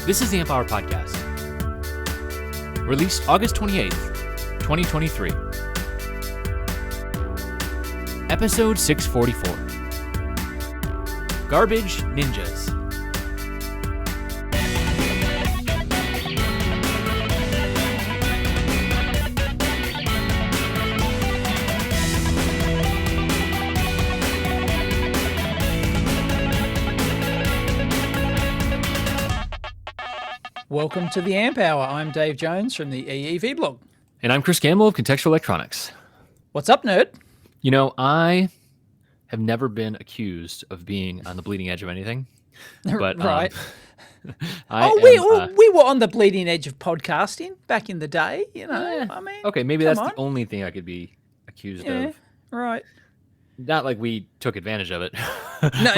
This is the Amp Hour Podcast, released August 28th, 2023. Episode 644. Garbage Ninjas. Welcome to the Amp Hour. I'm Dave Jones from the EEV blog. And I'm Chris Campbell of Contextual Electronics. What's up, nerd? You know, I have never been accused of being on the bleeding edge of anything. But, right. we we were on the bleeding edge of podcasting back in the day, you know. I mean, okay, maybe that's the only thing I could be accused of. Right. Not like we took advantage of it.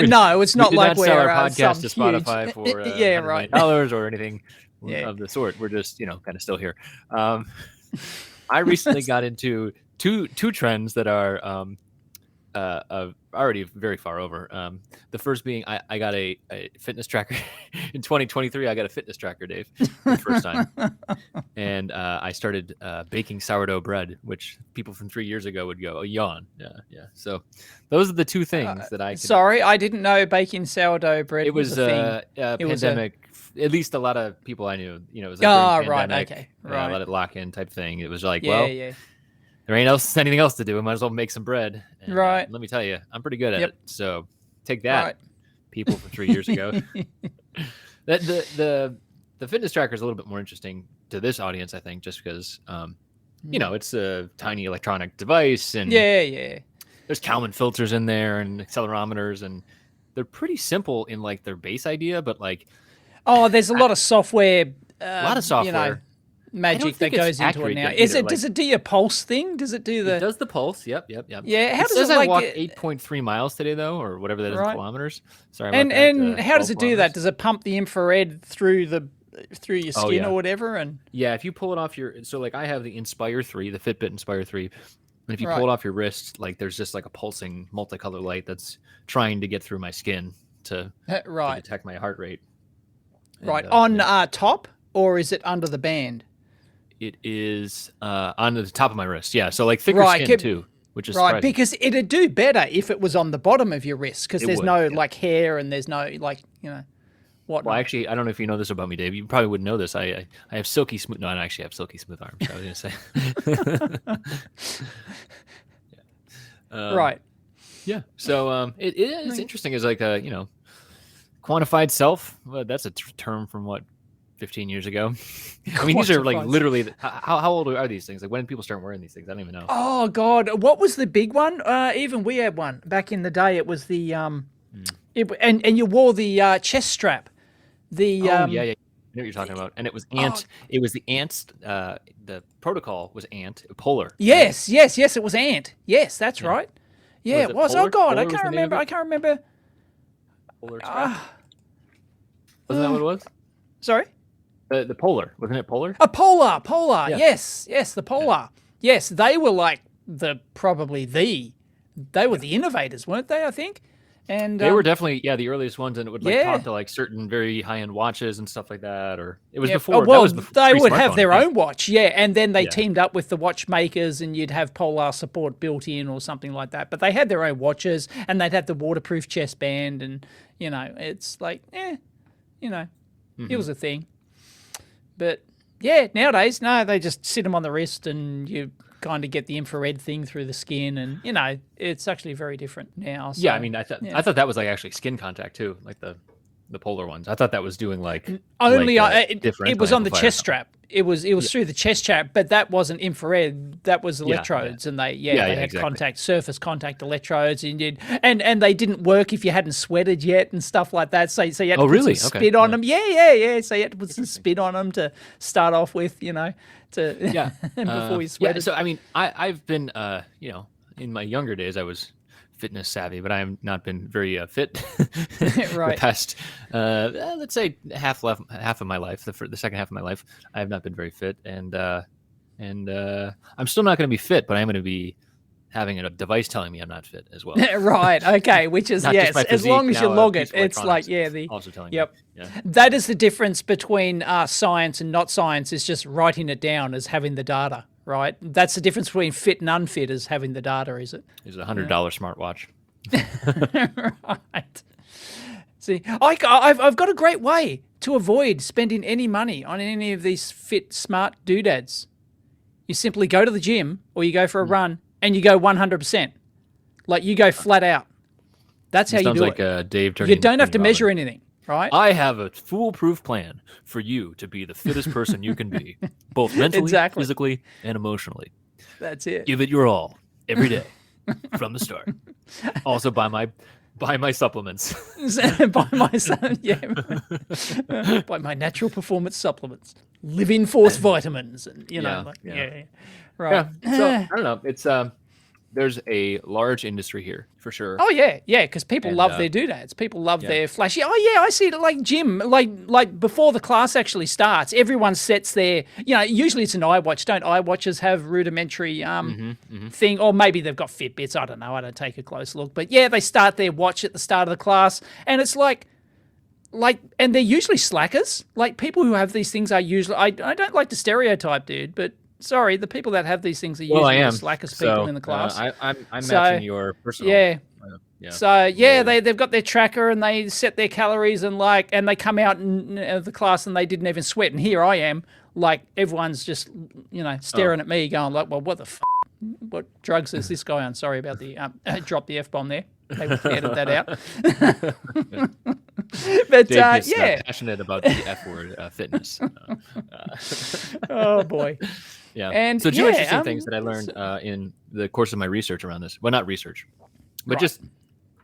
No, it's not like we're we're sell our podcast to Spotify huge... for right. $100 or anything of the sort. We're just, kind of still here. I recently got into two trends that are already very far over. The first being I got a fitness tracker in 2023. I got a fitness tracker, Dave, for the first time. And I started baking sourdough bread, which people from 3 years ago would go, yawn. Yeah. So those are the two things that I could... Sorry, I didn't know baking sourdough bread was a thing. Pandemic. At least a lot of people I knew, it was like pandemic, right, okay. Right. Let it lock in type thing. It was like, yeah. There ain't anything else to do. I might as well make some bread. And, right. Let me tell you, I'm pretty good at it. So take that, people from 3 years ago. The fitness tracker is a little bit more interesting to this audience, I think, just because, it's a tiny electronic device. And there's Kalman filters in there and accelerometers. And they're pretty simple in, like, their base idea. But, like... Oh, there's a lot of software. Magic that goes into it now. Does it do your pulse thing? Does it do the... It does the pulse, yep. Yeah, how does it I walked 8.3 miles today, though, or whatever that is in kilometers. Sorry about that. And how does it do that? Does it pump the infrared through your skin or whatever? And yeah, if you pull it off your... So, like, I have the Inspire 3, the Fitbit Inspire 3. And if you pull it off your wrist, like, there's just, like, a pulsing multicolor light that's trying to get through my skin to detect my heart rate. And, on top, or is it under the band? It is on the top of my wrist. Yeah, so like thicker skin too, which is surprising. Because it'd do better if it was on the bottom of your wrist, because there's no like hair and there's no what. Well, actually, I don't know if you know this about me, Dave. You probably wouldn't know this. I have silky smooth. No, I actually have silky smooth arms. I was gonna say. Right. Yeah. So it is interesting. It's like quantified self. Well, that's a term from what? 15 years ago. I mean, these are like literally, how old are these things? Like, when did people start wearing these things? I don't even know. Oh God. What was the big one? Even we had one back in the day. It was the, and you wore the chest strap. The, I know what you're talking about. And it was it was the ants, the protocol was ant, polar. Yes, it was ant. Yes, that's right. Yeah, it was. Polar? Oh God, Polar I can't remember. Polar strap? Wasn't that what it was? Sorry? The polar, wasn't it polar? Polar. Yeah. Yes, the polar. Yes, they were like they were the innovators, weren't they? I think, and they were definitely the earliest ones, and it would talk to like certain very high end watches and stuff like that. Or it was before. They would have their own watch, and then they teamed up with the watchmakers, and you'd have polar support built in or something like that. But they had their own watches, and they'd have the waterproof chest band, and it's like it was a thing. But nowadays, no, they just sit them on the wrist and you kind of get the infrared thing through the skin, and it's actually very different now. So, I mean, I thought that was like actually skin contact too, like the polar ones. I thought that was doing like only it was on the chest strap. It was through the chest strap, but that wasn't infrared. That was electrodes, and they had surface contact electrodes, and they didn't work if you hadn't sweated yet and stuff like that. So you had to put some spit on them. Yeah. So you had to put some spit on them to start off with, before you sweated. Yeah. So I mean, I've been in my younger days I was fitness savvy, but I have not been very fit right. the past, let's say half of my life, the second half of my life, I have not been very fit, and I'm still not going to be fit, but I'm going to be having a device telling me I'm not fit as well. Right. Okay. Which is, yes, physique, as long as you log it, it's like, also telling yep. me. Yeah. That is the difference between science and not science, is just writing it down as having the data, right? That's the difference between fit and unfit, is having the data, is it? It's a $100 smartwatch. Right. See, I've got a great way to avoid spending any money on any of these fit, smart doodads. You simply go to the gym or you go for a run and you go 100%. Like, you go flat out. That's how you do it. Sounds like Dave turning. You don't have to measure anything, right? I have a foolproof plan for you to be the fittest person you can be, both mentally, physically, and emotionally. That's it. Give it your all every day from the start. Also, buy my supplements. Buy my natural performance supplements, Living Force vitamins, and right. Yeah. So I don't know. It's there's a large industry here for sure. Oh yeah, because people love their doodads. People love their flashy. Oh yeah, I see it like gym. Like before the class actually starts, everyone sets their. Usually it's an iWatch. Don't iWatches have rudimentary thing? Or maybe they've got Fitbits. I don't know. I don't take a close look. But yeah, they start their watch at the start of the class, and it's like, and they're usually slackers. Like, people who have these things are usually. I don't like to stereotype, dude, but. Sorry, the people that have these things are usually the slackest people in the class. I'm matching your personal. Yeah. So they've got their tracker and they set their calories and they come out of the class and they didn't even sweat. And here I am, like, everyone's just staring at me, going like, well, what the what drugs is this guy on? Sorry about the drop the F-bomb there. Maybe we can edit that out. But Dave is passionate about the F word, fitness. Oh boy. Yeah. And so two interesting things that I learned in the course of my research around this. Well, not research, but just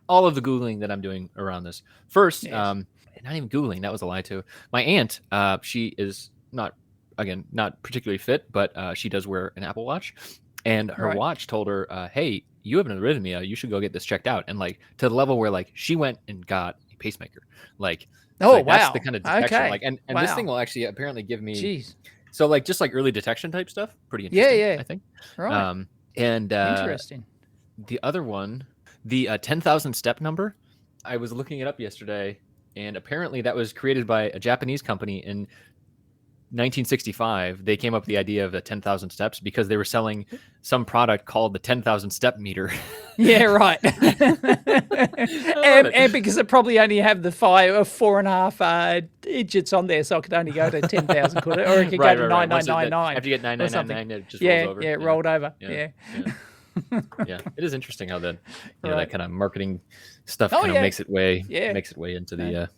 all of the Googling that I'm doing around this. First, not even Googling, that was a lie too. My aunt, she is not particularly fit, but she does wear an Apple Watch. And her watch told her, hey, you have an arrhythmia. You should go get this checked out. And like, to the level where like she went and got a pacemaker. Like, that's the kind of detection. Okay. Like, and this thing will actually apparently give me. Jeez. So like, just like early detection type stuff. Pretty interesting. I think. Right. Interesting. The other one, the 10,000 step number. I was looking it up yesterday, and apparently that was created by a Japanese company in 1965. They came up with the idea of the 10,000 steps because they were selling some product called the 10,000 step meter. Yeah, right. and because it probably only have the 4.5 digits on there, so it could only go to 10,000, could it? Or it could go to 9999. After you get 999, it just rolls over. Yeah, it rolled over. Yeah. It is interesting how that that kind of marketing stuff kind of makes its way into the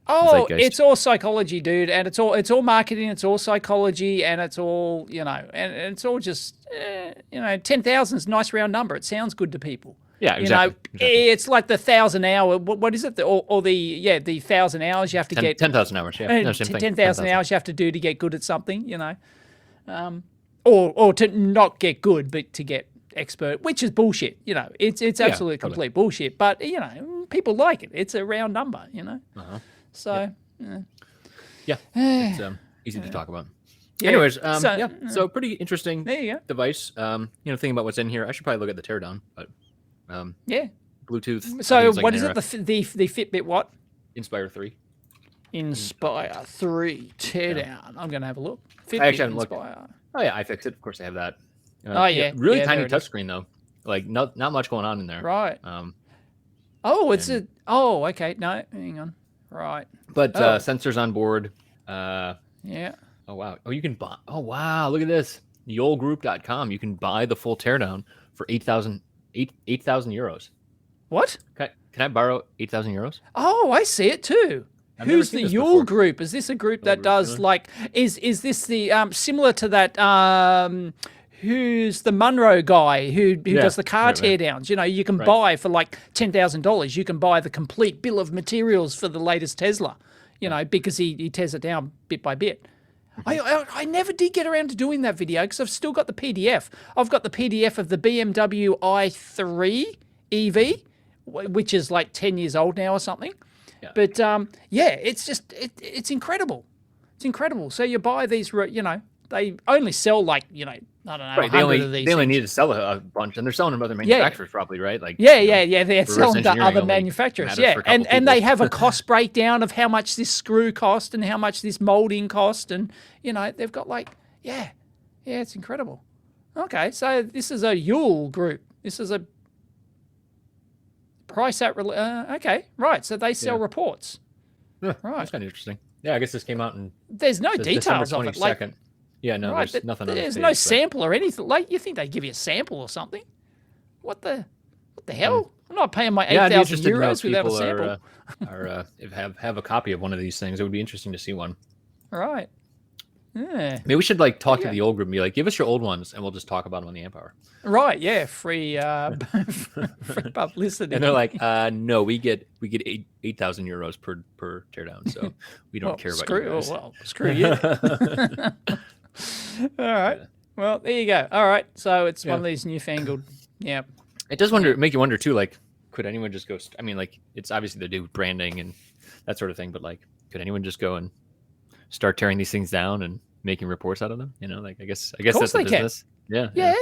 it's all psychology, dude, and it's all marketing, it's all psychology, and it's all and it's all just 10,000 is a nice round number. It sounds good to people. Yeah, exactly. It's like the 1,000 hour. What is it? The 1,000 hours you have to get 10,000 hours. Yeah, 10,000 hours you have to do to get good at something. Or to not get good, but to get expert, which is bullshit. It's absolutely complete bullshit. But people like it. It's a round number. So, it's easy to talk about. Yeah. Anyways, so pretty interesting device. Thinking about what's in here, I should probably look at the teardown, but Bluetooth. So what is it? The Fitbit what? Inspire 3. Inspire 3 teardown. I'm going to have a look. Fitbit I actually haven't looked. Oh yeah, I fixed it. Of course, I have that. Really tiny touchscreen though. Like not much going on in there. Right. Okay. No, hang on. Right. But sensors on board. Yeah. Oh, wow. Oh, you can buy. Oh, wow. Look at this. YOLGroup.com. You can buy the full teardown for 8,000 euros. What? Can I borrow 8,000 euros? Oh, I see it too. Who's the YOL group? Is this a group that does like, is this the, similar to that, who's the Munro guy who does the car teardowns? You can buy for like $10,000. You can buy the complete bill of materials for the latest Tesla, because he tears it down bit by bit. I never did get around to doing that video because I've still got the PDF. I've got the PDF of the BMW i3 EV, which is like 10 years old now or something. Yeah. But it's just, it's incredible. It's incredible. So you buy these, they only sell like, I don't know, right. 100 of these they only things. need to sell a bunch, and they're selling them to other manufacturers probably, right? Like They're selling to other only manufacturers. matters for a couple And they people. have a cost breakdown of how much this screw cost and how much this molding cost, and they've got like it's incredible. Okay, so this is a Yule group. This is a price at okay, right. So they sell reports. Yeah, Right. that's kind of interesting. Yeah, I guess this came out in There's no says details of it. Like, December 22nd. Yeah, no, right, there's nothing on there's the no page, sample or anything. Like, you think they'd give you a sample or something? What the hell? I'm not paying my 8,000 euros without a sample. Have a copy of one of these things. It would be interesting to see one. Right. Yeah. Maybe we should talk to the old group and be like, give us your old ones, and we'll just talk about them on the Amp Hour. Right. Yeah. Free publicity. And they're like, no, we get 8,000 euros per teardown, so we don't care about you guys. Well, screw you. All right. Yeah. Well, there you go. All right. So it's one of these newfangled. Yeah. It does make you wonder too. Like, could anyone just go? I mean, like, it's obviously they do branding and that sort of thing, but like, could anyone just go and start tearing these things down and making reports out of them? I guess that's a business. Yeah.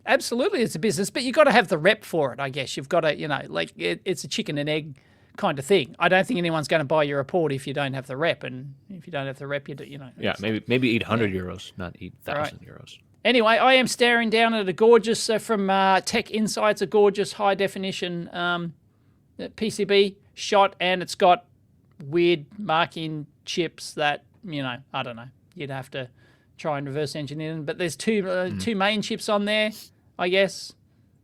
Absolutely, it's a business, but you've got to have the rep for it. I guess you've got to, like, it's a chicken and egg kind of thing. I don't think anyone's going to buy your report if you don't have the rep, and if you don't have the rep, Yeah, maybe 800 euros, not 8,000 euros. Anyway, I am staring down at a gorgeous from Tech Insights, a gorgeous high definition PCB shot, and it's got weird marking chips that I don't know. You'd have to try and reverse engineer them, but there's two main chips on there, I guess.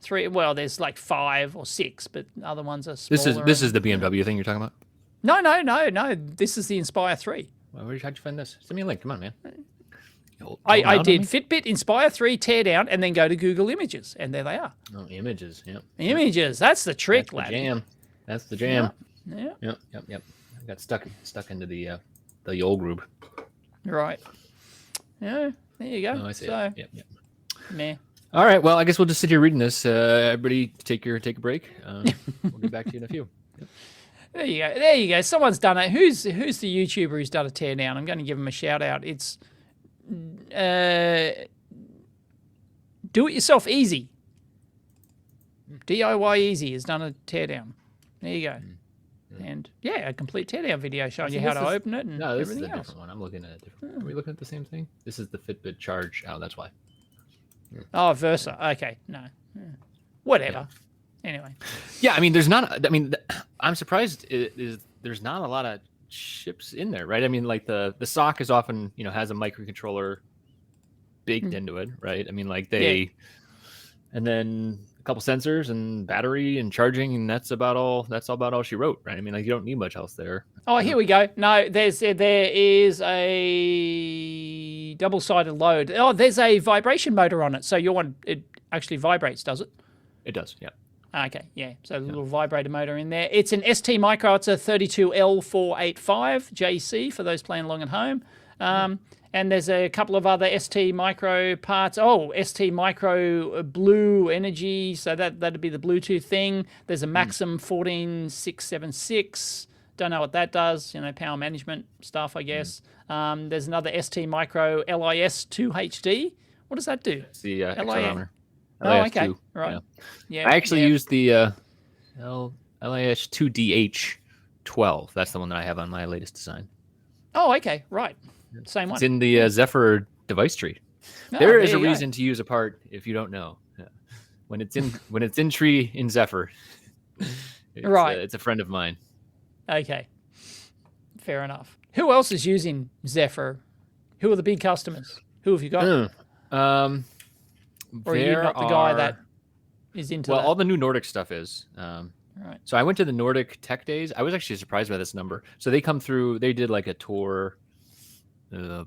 3. Well, there's like 5 or 6, but other ones are smaller. This is the BMW thing you're talking about? No. This is the Inspire 3. Well, how'd you find this? Send me a link. Come on, man. I did Fitbit Inspire 3 teardown and then go to Google Images, and there they are. Oh, images. Yep. Images. That's the trick, lad. That's the jam. Yeah. Yep. I got stuck into the Yole group. Right. Yeah. There you go. Oh, I see. So, Yep. Meh. All right. Well, I guess we'll just sit here reading this. Everybody, take a break. We'll get back to you in a few. Yep. There you go. Someone's done it. Who's the YouTuber who's done a teardown? I'm going to give him a shout out. It's Do It Yourself Easy. DIY Easy has done a teardown. There you go. And a complete teardown video showing you how to open it and this everything is a else. different one. I'm looking at a different. Are we looking at the same thing? This is the Fitbit Charge. Oh, that's why. Oh, Versa. Okay, no. Whatever. Anyway. Yeah, I mean, I'm surprised there's not a lot of chips in there, right? I mean, like the sock is often, has a microcontroller baked into it, right? I mean, like and then a couple sensors and battery and charging, and that's about all she wrote, right? I mean, like, you don't need much else there. Oh, here we go. No, there is a double-sided load. Oh, there's a vibration motor on it. So it actually vibrates, does it? It does, yeah. Okay, yeah. So a little vibrator motor in there. It's an ST Micro. It's a 32L485 JC for those playing along at home. And there's a couple of other ST Micro parts. Oh, ST Micro Blue Energy. So that'd be the Bluetooth thing. There's a Maxim 14676. Don't know what that does. Power management stuff, I guess. There's another ST Micro LIS2HD. What does that do? It's the accelerometer. Oh, okay. Right. Yeah. I actually used the LIS2DH12. That's the one that I have on my latest design. Oh, okay. Right. Same one. It's in the Zephyr device tree. There is a reason to use a part if you don't know. When it's in tree in Zephyr, it's a friend of mine. Okay. Fair enough. Who else is using Zephyr? Who are the big customers? Who have you got? Or are you not the guy that is into that? All the new Nordic stuff is. Right. So I went to the Nordic Tech Days. I was actually surprised by this number. So they come through. They did like a tour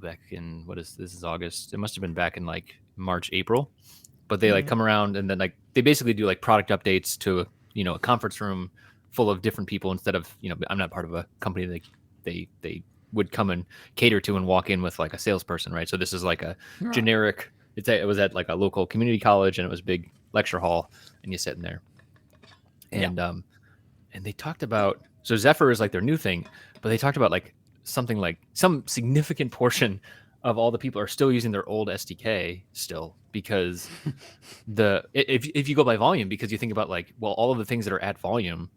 back in this is August. It must have been back in like March, April. But they come around and then like they basically do like product updates to a conference room full of different people instead of I'm not part of a company that they would come and cater to and walk in with like a salesperson, right? So this is like a generic. It was at like a local community college and it was a big lecture hall and you sit in there. And and they talked about Zephyr is like their new thing, but they talked about like something like some significant portion of all the people are still using their old SDK still, because if you go by volume, because you think about like, well, all of the things that are at volume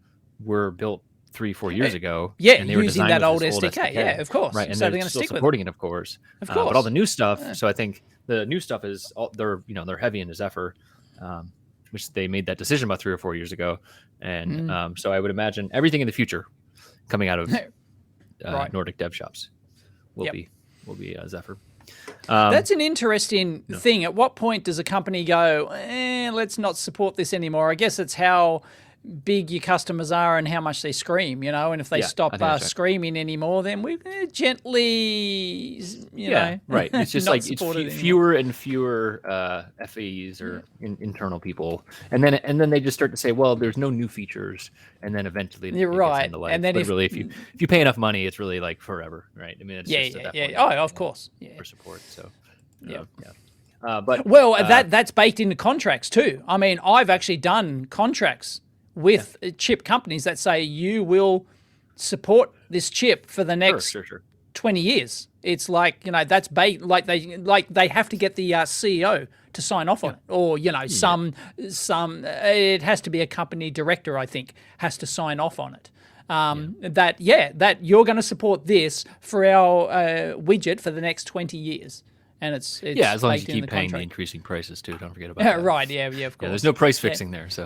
were built 3-4 years ago, and they were using designed that with old SDK. Yeah, of course. right? And so they're going to still stick supporting with it, of course. Of course. But all the new stuff. So I think the new stuff is they're heavy into Zephyr, which they made that decision about 3 or 4 years ago, and so I would imagine everything in the future coming out of right. Nordic dev shops will be Zephyr. That's an interesting thing. At what point does a company go, let's not support this anymore? I guess it's how big your customers are and how much they scream, and if they stop screaming anymore, then we gently, right. It's just like it's fewer and fewer FAEs or internal people, and then they just start to say, well, there's no new features, and then eventually you're right. Gets life. And then really, if you pay enough money, it's really like forever, right? I mean, it's just at that point, oh, of course, for support. So yeah. But that's baked into contracts too. I mean, I've actually done contracts with chip companies that say you will support this chip for the next 20 years. It's like, that's like they have to get the CEO to sign off on it, or some it has to be a company director, I think, has to sign off on it. That you're going to support this for our widget for the next 20 years. And it's as long as you keep paying the increasing prices too. Don't forget about that. Right? Yeah, of course. There's no price fixing there, so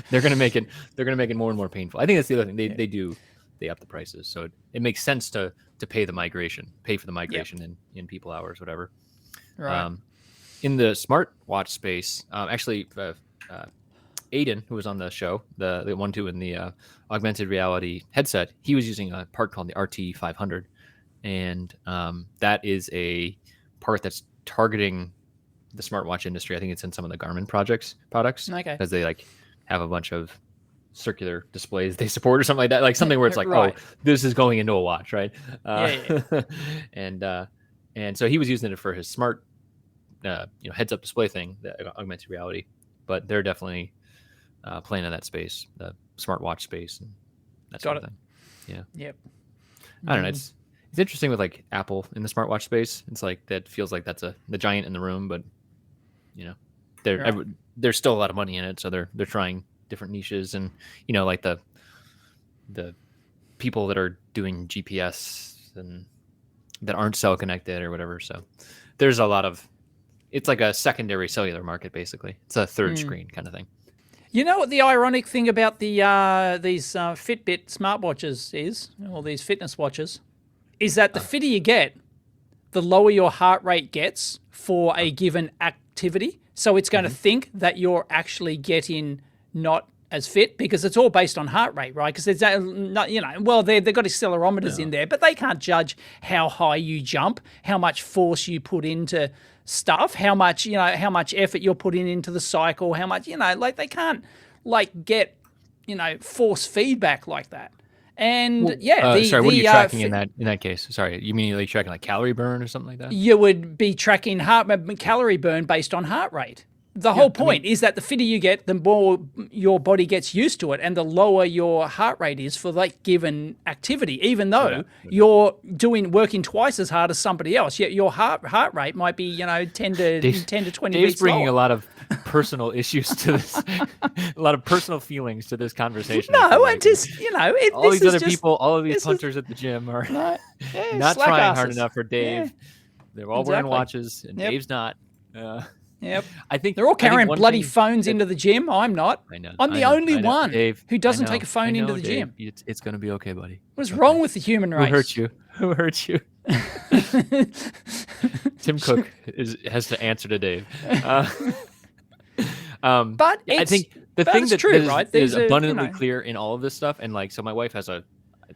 they're going to make it more and more painful. I think that's the other thing. They up the prices, so it makes sense to pay for the migration in people hours, whatever. Right. In the smartwatch space, actually, Aiden, who was on the show, the 1-2 in the augmented reality headset, he was using a part called the RT500, and that is a part that's targeting the smartwatch industry. I think it's in some of the Garmin products, because they like have a bunch of circular displays they support or something like that, like something where it's like, oh, this is going into a watch, right? And so he was using it for his smart, heads up display thing, the augmented reality. But they're definitely playing in that space, the smartwatch space, and that sort of thing. Yeah. Yep. I don't know. It's interesting with like Apple in the smartwatch space. It's like that feels like that's the giant in the room, but there's still a lot of money in it, so they're trying different niches, and like the people that are doing GPS and that aren't cell connected or whatever. So there's a lot of, it's like a secondary cellular market basically. It's a third screen kind of thing. You know what the ironic thing about these Fitbit smartwatches is, or these fitness watches, is that the fitter you get, the lower your heart rate gets for a given activity. So it's going to think that you're actually getting not as fit, because it's all based on heart rate, right? Because it's not, they've got accelerometers in there, but they can't judge how high you jump, how much force you put into stuff, how much effort you're putting into the cycle, how much, they can't get, force feedback like that. And what are you tracking in that case? Sorry, you mean like tracking like calorie burn or something like that? You would be tracking calorie burn based on heart rate. The whole point is that the fitter you get, the more your body gets used to it, and the lower your heart rate is for that given activity, even though you're working twice as hard as somebody else. Yet your heart rate might be 10 to 20 Dave's beats bringing lower. a lot of personal issues to this, a lot of personal feelings to this conversation. No, I just all these other people, all of these hunters at the gym are not trying hard enough for Dave. They're all wearing watches, and Dave's not. Yep. I think they're all carrying bloody phones into the gym. I'm not. I know. I'm the only one Dave, who doesn't take a phone into the gym. It's going to be okay, buddy. What's wrong with the human race? Who hurt you? Tim Cook has to answer to Dave. But I think the thing that true, right? is abundantly clear in all of this stuff, and so my wife has a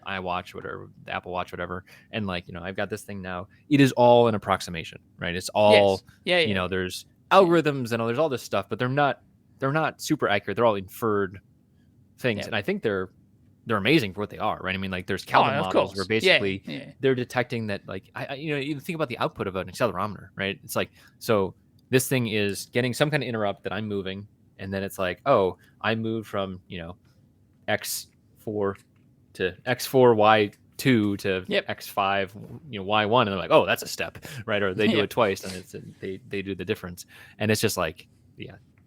iWatch, whatever, the Apple Watch, whatever, and I've got this thing now. It is all an approximation, right? It's all there's algorithms and there's all this stuff, but they're not super accurate. They're all inferred things, and I think they're amazing for what they are, right? I mean, like there's Kelvin models where basically they're detecting that, you think about the output of an accelerometer, right? It's like, so this thing is getting some kind of interrupt that I'm moving, and then it's like, oh, I moved from X4 to X4, X2 to X5, Y1, and they're like, oh, that's a step, right? Or they do it twice, and they do the difference, and it's just like,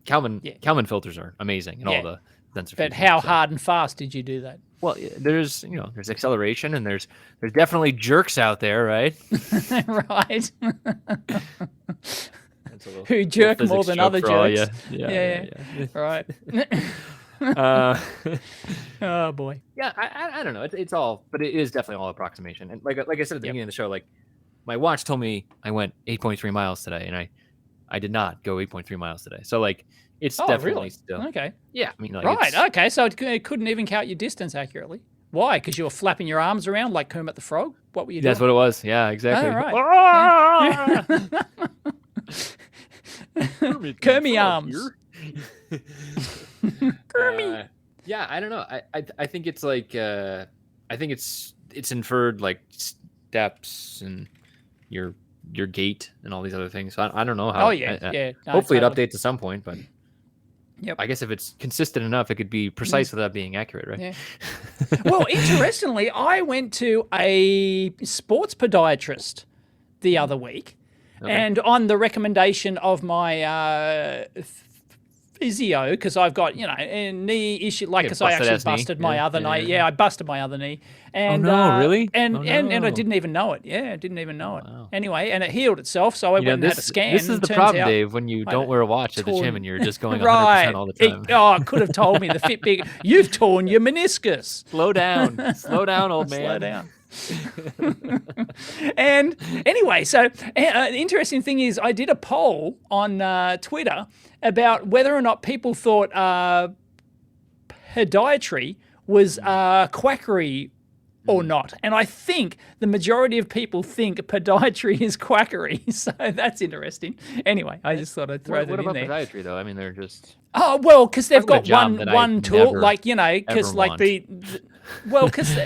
Kalman filters are amazing, and all the sensor. But how hard and fast did you do that? Well, there's acceleration, and there's definitely jerks out there, right? Right. Who jerk more than other jerks? Yeah. Right. Oh boy. Yeah, I don't know. It's all, but it is definitely all approximation. And like I said at the beginning of the show, like my watch told me I went 8.3 miles today, and I did not go 8.3 miles today. So like it's definitely still okay. Yeah, I mean, like, right. Okay, so it couldn't even count your distance accurately. Why? Because you were flapping your arms around like Kermit the Frog? What were you doing? That's what it was. Yeah, exactly. Oh, right. Kermit arms. Kermit. Yeah, I don't know. I think it's like I think it's inferred like steps and your gait and all these other things. So I don't know how. Oh yeah, No, hopefully totally. It updates at some point, but I guess if it's consistent enough, it could be precise without being accurate, right? Yeah. Well, interestingly, I went to a sports podiatrist the other week, and on the recommendation of my physio, because I've got a knee issue, like because I actually busted my other knee. Yeah, I busted my other knee, and really, and I didn't even know it. Yeah, I didn't even know it. Wow. Anyway, and it healed itself, so I went and had a scan. This is the problem, Dave, when you don't wear a watch at the gym and you're just going 100% all the time. It could have told me the Fitbit. You've torn your meniscus. Slow down, old man. Slow down. And anyway, so the interesting thing is I did a poll on Twitter about whether or not people thought podiatry was quackery or not. And I think the majority of people think podiatry is quackery. So that's interesting. Anyway, I just thought I'd throw that in there. What about podiatry, though? I mean, they're just... Oh, well, because they've got one tool, like, because like because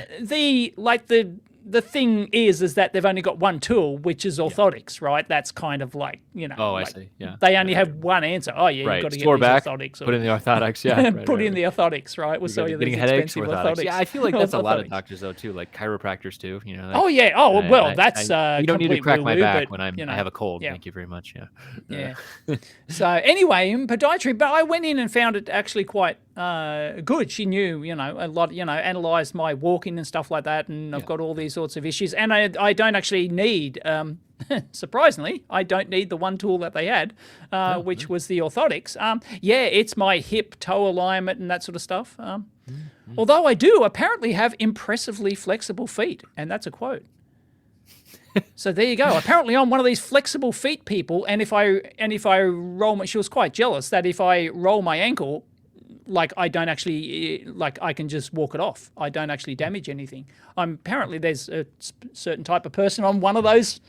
the thing is that they've only got one tool, which is orthotics, right? That's kind of like, Oh, I see. Yeah. They only have one answer. Oh, yeah, you've got to get these orthotics. Put in the orthotics, yeah. Put in the orthotics, right? We'll sell you these expensive orthotics. Yeah, I feel like that's a lot of doctors, though, too, like chiropractors, too. Oh, yeah. Oh, well, that's you don't need to crack my back when I have a cold. Yeah. Thank you very much. Yeah. So anyway, in podiatry, but I went in and found it actually quite good. She knew, a lot, analysed my walking and stuff like that, and I've got all these sorts of issues. And I don't actually need, surprisingly, I don't need the one tool that they had, which was the orthotics. It's my hip toe alignment and that sort of stuff. Although I do apparently have impressively flexible feet, and that's a quote. So there you go. Apparently I'm one of these flexible feet people, and if I roll she was quite jealous that if I roll my ankle, like I don't actually, like I can just walk it off. I don't actually damage anything. Apparently there's a certain type of person. I'm one of those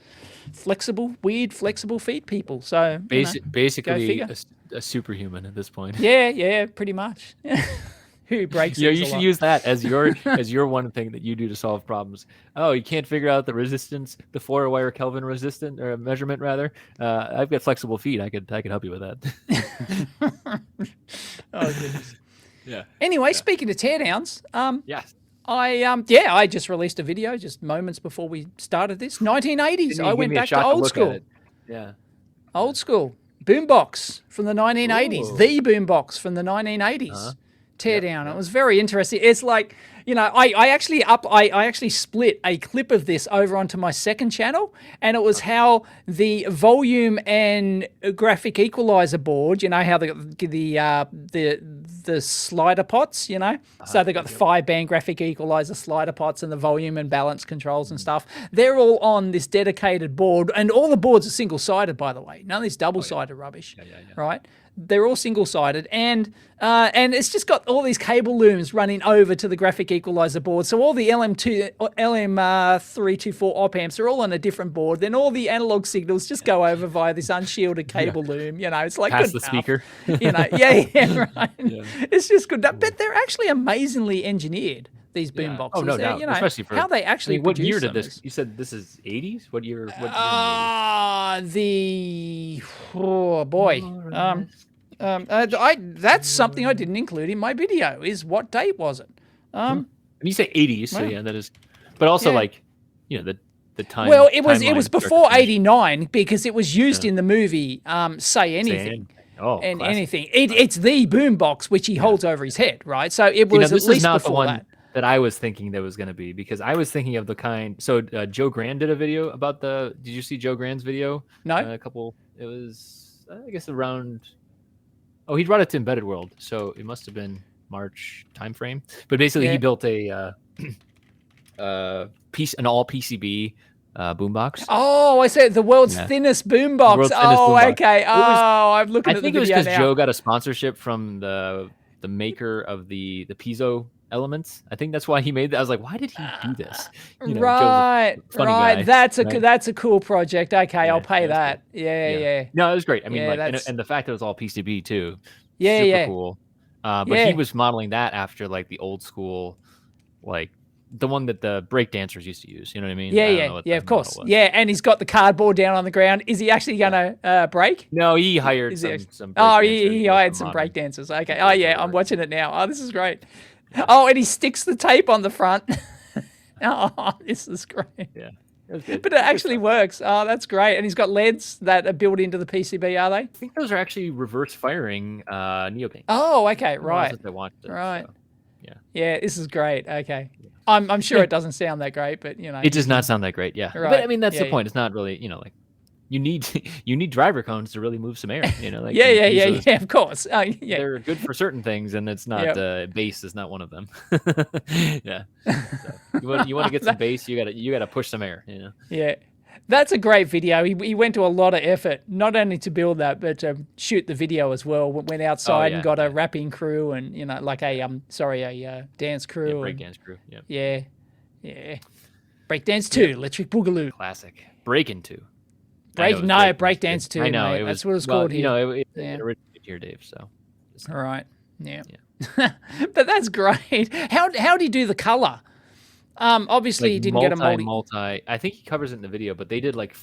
weird flexible feet people. So basically a superhuman at this point. Yeah, pretty much. Who breaks you should use that as your one thing that you do to solve problems. Oh, you can't figure out the resistance, the 4-wire Kelvin resistance or measurement rather. I've got flexible feet. I could help you with that. Oh goodness. Yeah. Anyway, speaking of teardowns, yes. I just released a video just moments before we started this. 1980s. I went back to old school. Yeah. Old school. Boombox from the 1980s. Ooh. The Boombox from the 1980s. Teardown. Yep. It was very interesting. It's like, I actually split a clip of this over onto my second channel, and it was how the volume and graphic equalizer board, how the slider pots, so they got the 5-band graphic equalizer slider pots and the volume and balance controls and stuff. They're all on this dedicated board, and all the boards are single-sided, by the way. None of this double-sided rubbish, right? They're all single-sided, and it's just got all these cable looms running over to the graphic equalizer board. So all the LM324 op amps are all on a different board. Then all the analog signals just go over via this unshielded cable loom. It's like past good the enough. Speaker. Right. Yeah. It's just good. But they're actually amazingly engineered. These boomboxes. Oh no doubt. Especially for how they actually. What year did this? You said this is 80s. What year? Oh boy. That's something I didn't include in my video. Is what date was it? When you say 80s, so yeah, that is. but also like, the time. Well, it was before 89 because it was used in the movie Say Anything. Oh, and classic. anything. It's the boombox which he holds over his head, right? So it was this at least is not before the one that I was thinking that was going to be, because I was thinking of the kind. So Joe Grand did a video about did you see Joe Grand's video? No. It was, I guess, around, he brought it to Embedded World. So it must have been March timeframe. But basically he built an all PCB boombox. Oh, I said the world's thinnest boombox. Okay. I'm looking at the video now. I think it was because Joe got a sponsorship from the maker of the piezo elements. I think that's why he made that. I was like, why did he do this? Right. Guy, that's a cool project. Okay, I'll pay that. Yeah. No, it was great. I mean, and the fact that it was all PCB too. Super cool. But he was modeling that after like the old school, like the one that the break dancers used to use. You know what I mean? Yeah, of course. Yeah, and he's got the cardboard down on the ground. Is he actually going to break? No, he hired some he hired some break dancers. Okay. Oh, yeah, I'm watching it now. Oh, this is great. Oh, and he sticks the tape on the front. Oh, this is great. Yeah. But it actually works. Oh, that's great. And he's got LEDs that are built into the PCB, are they? I think those are actually reverse firing neoprene. Oh, okay, right. That's what they wanted. Right. So, yeah. Yeah, this is great. Okay. I'm sure it doesn't sound that great, but it does not sound that great. Yeah. Right. But I mean, that's the point. It's not really, like you need driver cones to really move some air. Like yeah. Of course. They're good for certain things, and it's not bass is not one of them. Yeah. So you want to get some bass, you gotta push some air. Yeah. That's a great video. He went to a lot of effort, not only to build that, but to shoot the video as well. Went outside and got a rapping crew and, like a dance crew. Yeah, break dance crew. Yeah. Breakdance 2, Electric Boogaloo. Classic. Breaking 2. Breakdance 2. I know. Mate. That's what it's called here. It originated here, Dave. So. All right. Yeah. But that's great. How did he do the color? Obviously, he didn't get a multi. I think he covers it in the video, but they did like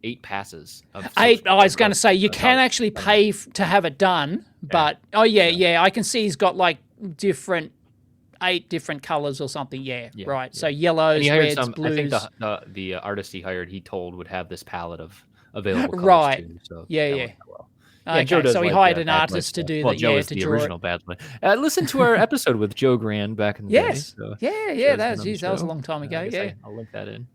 8 passes. I was going to say you can actually pay to have it done, but I can see he's got like 8 different colors or something. Yeah. Right. So yellows, reds, blues. I think the artist he hired, he told, would have this palette of available colors. Right. Too, so Well. Okay, so he hired an artist to do that. Joe is the original Bad Boy. Listen to our episode with Joe Grand back in the day. So that was a long time ago. I'll link that in.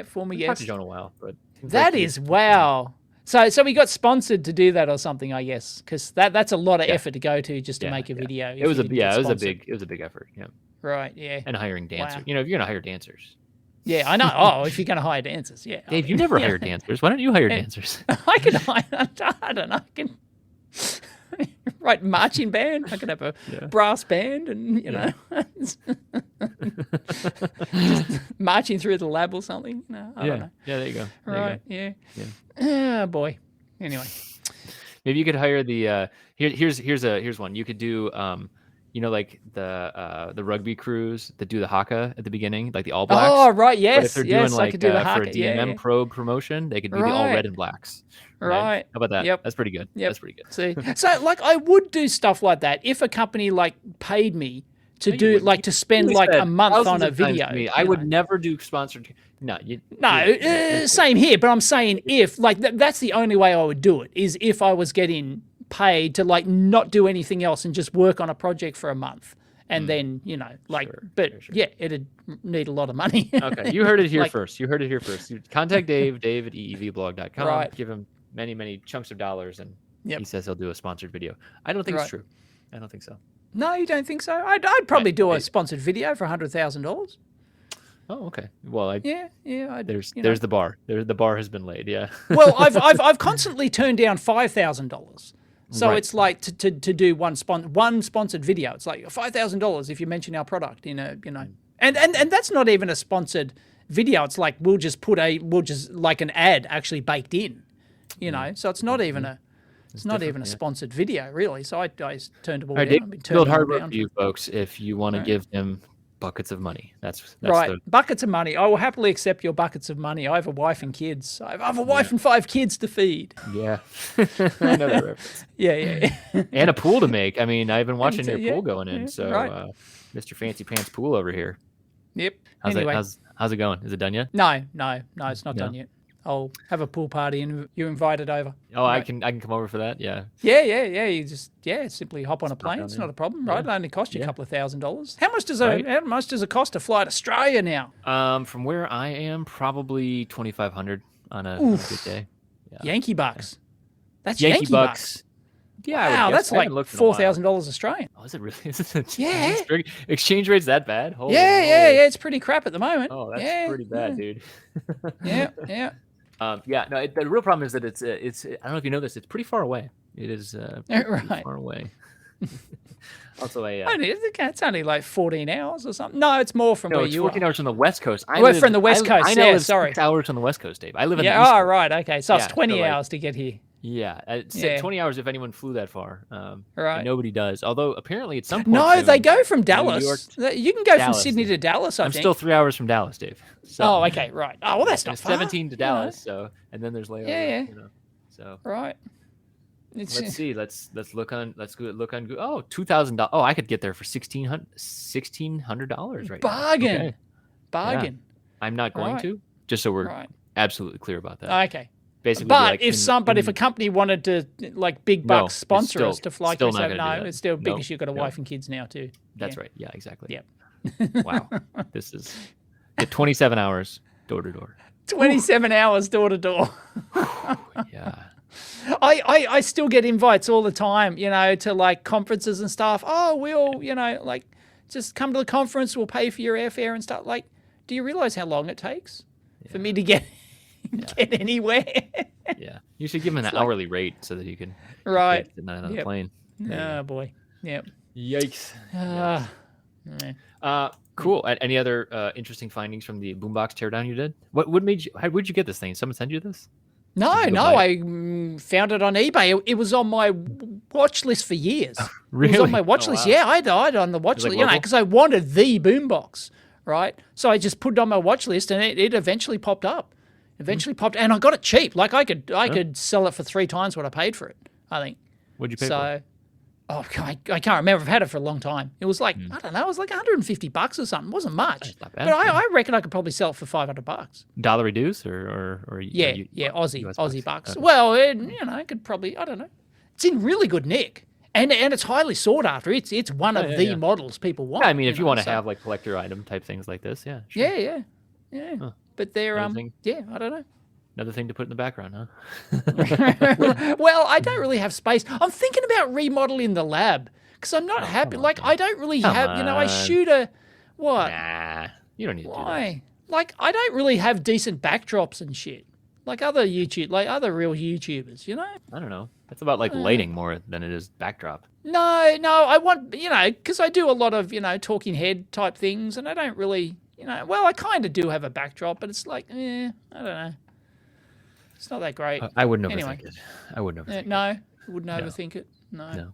Former guest. guest. Talked to Joe in a while, but that is wow. So we got sponsored to do that or something, I guess, because that's a lot of effort to go to just to make a video. It was a big effort. Yeah. Right. Yeah. And hiring dancers. Wow. If you're gonna hire dancers. Yeah, I know. Oh, if you're going to hire dancers, yeah. Dave, you never hired dancers. Why don't you hire dancers? I can hire. I don't know. I can write marching band. I could have a brass band, and just marching through the lab or something. I don't know. Yeah, there you go. Right. Yeah. Oh boy. Anyway, maybe you could hire the. Here's one. You could do. Like the rugby crews that do the haka at the beginning, like the All Blacks. Oh, right, yes. But if they're doing I could do the haka, for a DMM Pro promotion, they could be the all red and blacks. Right. How about that? Yep. That's pretty good. Yep. That's pretty good. See, so like I would do stuff like that if a company like paid me to do like to spend like a month on a video. I would never do sponsored. No, same here. But I'm saying if like that's the only way I would do it is if I was getting paid to like not do anything else and just work on a project for a month and then it'd need a lot of money. Okay, you heard it here first. You contact Dave at eevblog.com. Right. Give him many chunks of dollars, and he says he'll do a sponsored video. I don't think it's true. I don't think so. No, you don't think so? I'd probably do a sponsored video for $100,000. Oh, okay. Well, there's the bar. The bar has been laid. Yeah. Well, I've constantly turned down $5,000. So it's like to do one sponsored video. It's like $5,000 if you mention our product, and that's not even a sponsored video. It's like we'll just like an ad actually baked in, So it's not even a sponsored video really. So I turned them all down. Build hardware for you folks if you want to give them buckets of money. That's right. Buckets of money. I will happily accept your buckets of money. I have a wife and kids. I have a wife and 5 kids to feed. Yeah. I know that reference. Yeah. And a pool to make. I mean, I've been watching your pool going in. So Mr. Fancy Pants Pool over here. Yep. Anyway. How's it going? Is it done yet? No, it's not done yet. I'll have a pool party and you're invited over. Oh, right. I can come over for that. Yeah. Yeah. You just simply hop on a plane. It's not a problem, right? It only cost you a couple of $1,000s. How much does it cost to fly to Australia now? From where I am, probably $2,500 on a good day. Yeah. Yankee bucks. That's Yankee bucks. Yeah, wow, that's like $4,000 Australian. Oh, is it really? Is it exchange rate's that bad? Holy yeah. It's pretty crap at the moment. Oh, that's pretty bad, dude. Yeah. No. The real problem is that it's. I don't know if you know this. It's pretty far away. It is pretty far away. Also, it's only like 14 hours or something. No, it's more from where you are. 14 hours from the West Coast. We're from the West Coast. I live 6 hours from the West Coast, Dave. I live in the East Coast. Right. Okay. So it's 20 hours to get here. Yeah, it's 20 hours if anyone flew that far. Right. Nobody does. Although apparently at some point. No, they go from Dallas. You can go from Sydney to Dallas. I'm still 3 hours from Dallas, Dave. So, oh, okay, right. Oh, well, that's not far. 17 to Dallas. So, and then there's layovers. Yeah. So. Right. Let's see. Let's look on. Let's look on. Oh, $2,000. Oh, I could get there for $1,600 right Bargain. now. Okay. Bargain. Yeah. I'm not going to. Just so we're absolutely clear about that. Okay. Basically, but if a company wanted to like big bucks sponsor us to fly, it's still because you've got a wife and kids now too. That's right. Yeah, exactly. Yep. Wow. This is 27 hours door to door. 27 hours door to door. Yeah. I still get invites all the time, to like conferences and stuff. Oh, we'll, like just come to the conference. We'll pay for your airfare and stuff. Like, do you realize how long it takes for me to get anywhere? Yeah. You should give him an hourly rate so that you can get on the plane. Oh, boy. Yep. Yikes. Cool. Any other interesting findings from the Boombox teardown you did? What made you? Where'd you get this thing? Someone send you this? No. I found it on eBay. It was on my watch list for years. Really? It was on my watch list. Wow. Yeah, I died on the watch list, because I wanted the Boombox, right? So I just put it on my watch list, and it eventually popped up. And I got it cheap. Like I could sell it for 3 times what I paid for it, I think. What'd you pay for? Oh, I can't remember. I've had it for a long time. It was like, I don't know, it was like $150 or something. It wasn't much. Not bad, but I reckon I could probably sell it for $500. Dollar reduce or Aussie bucks. Well, I could probably, I don't know. It's in really good nick. And it's highly sought after. It's one of the models people want. Yeah, I mean, if you want to have like collector item type things like this, yeah. Sure. Yeah. Huh. But they're I don't know. Another thing to put in the background, huh? Well, I don't really have space. I'm thinking about remodeling the lab because I'm not happy. Like, I don't really have, I shoot a, what? Nah, you don't need to do that. Why? Like, I don't really have decent backdrops and shit. Like other real YouTubers, I don't know. It's about like lighting more than it is backdrop. No, I want, because I do a lot of, talking head type things and I don't really, well, I kind of do have a backdrop, but it's like, I don't know. It's not that great. I wouldn't overthink it. I wouldn't overthink it. No, I wouldn't overthink it. No.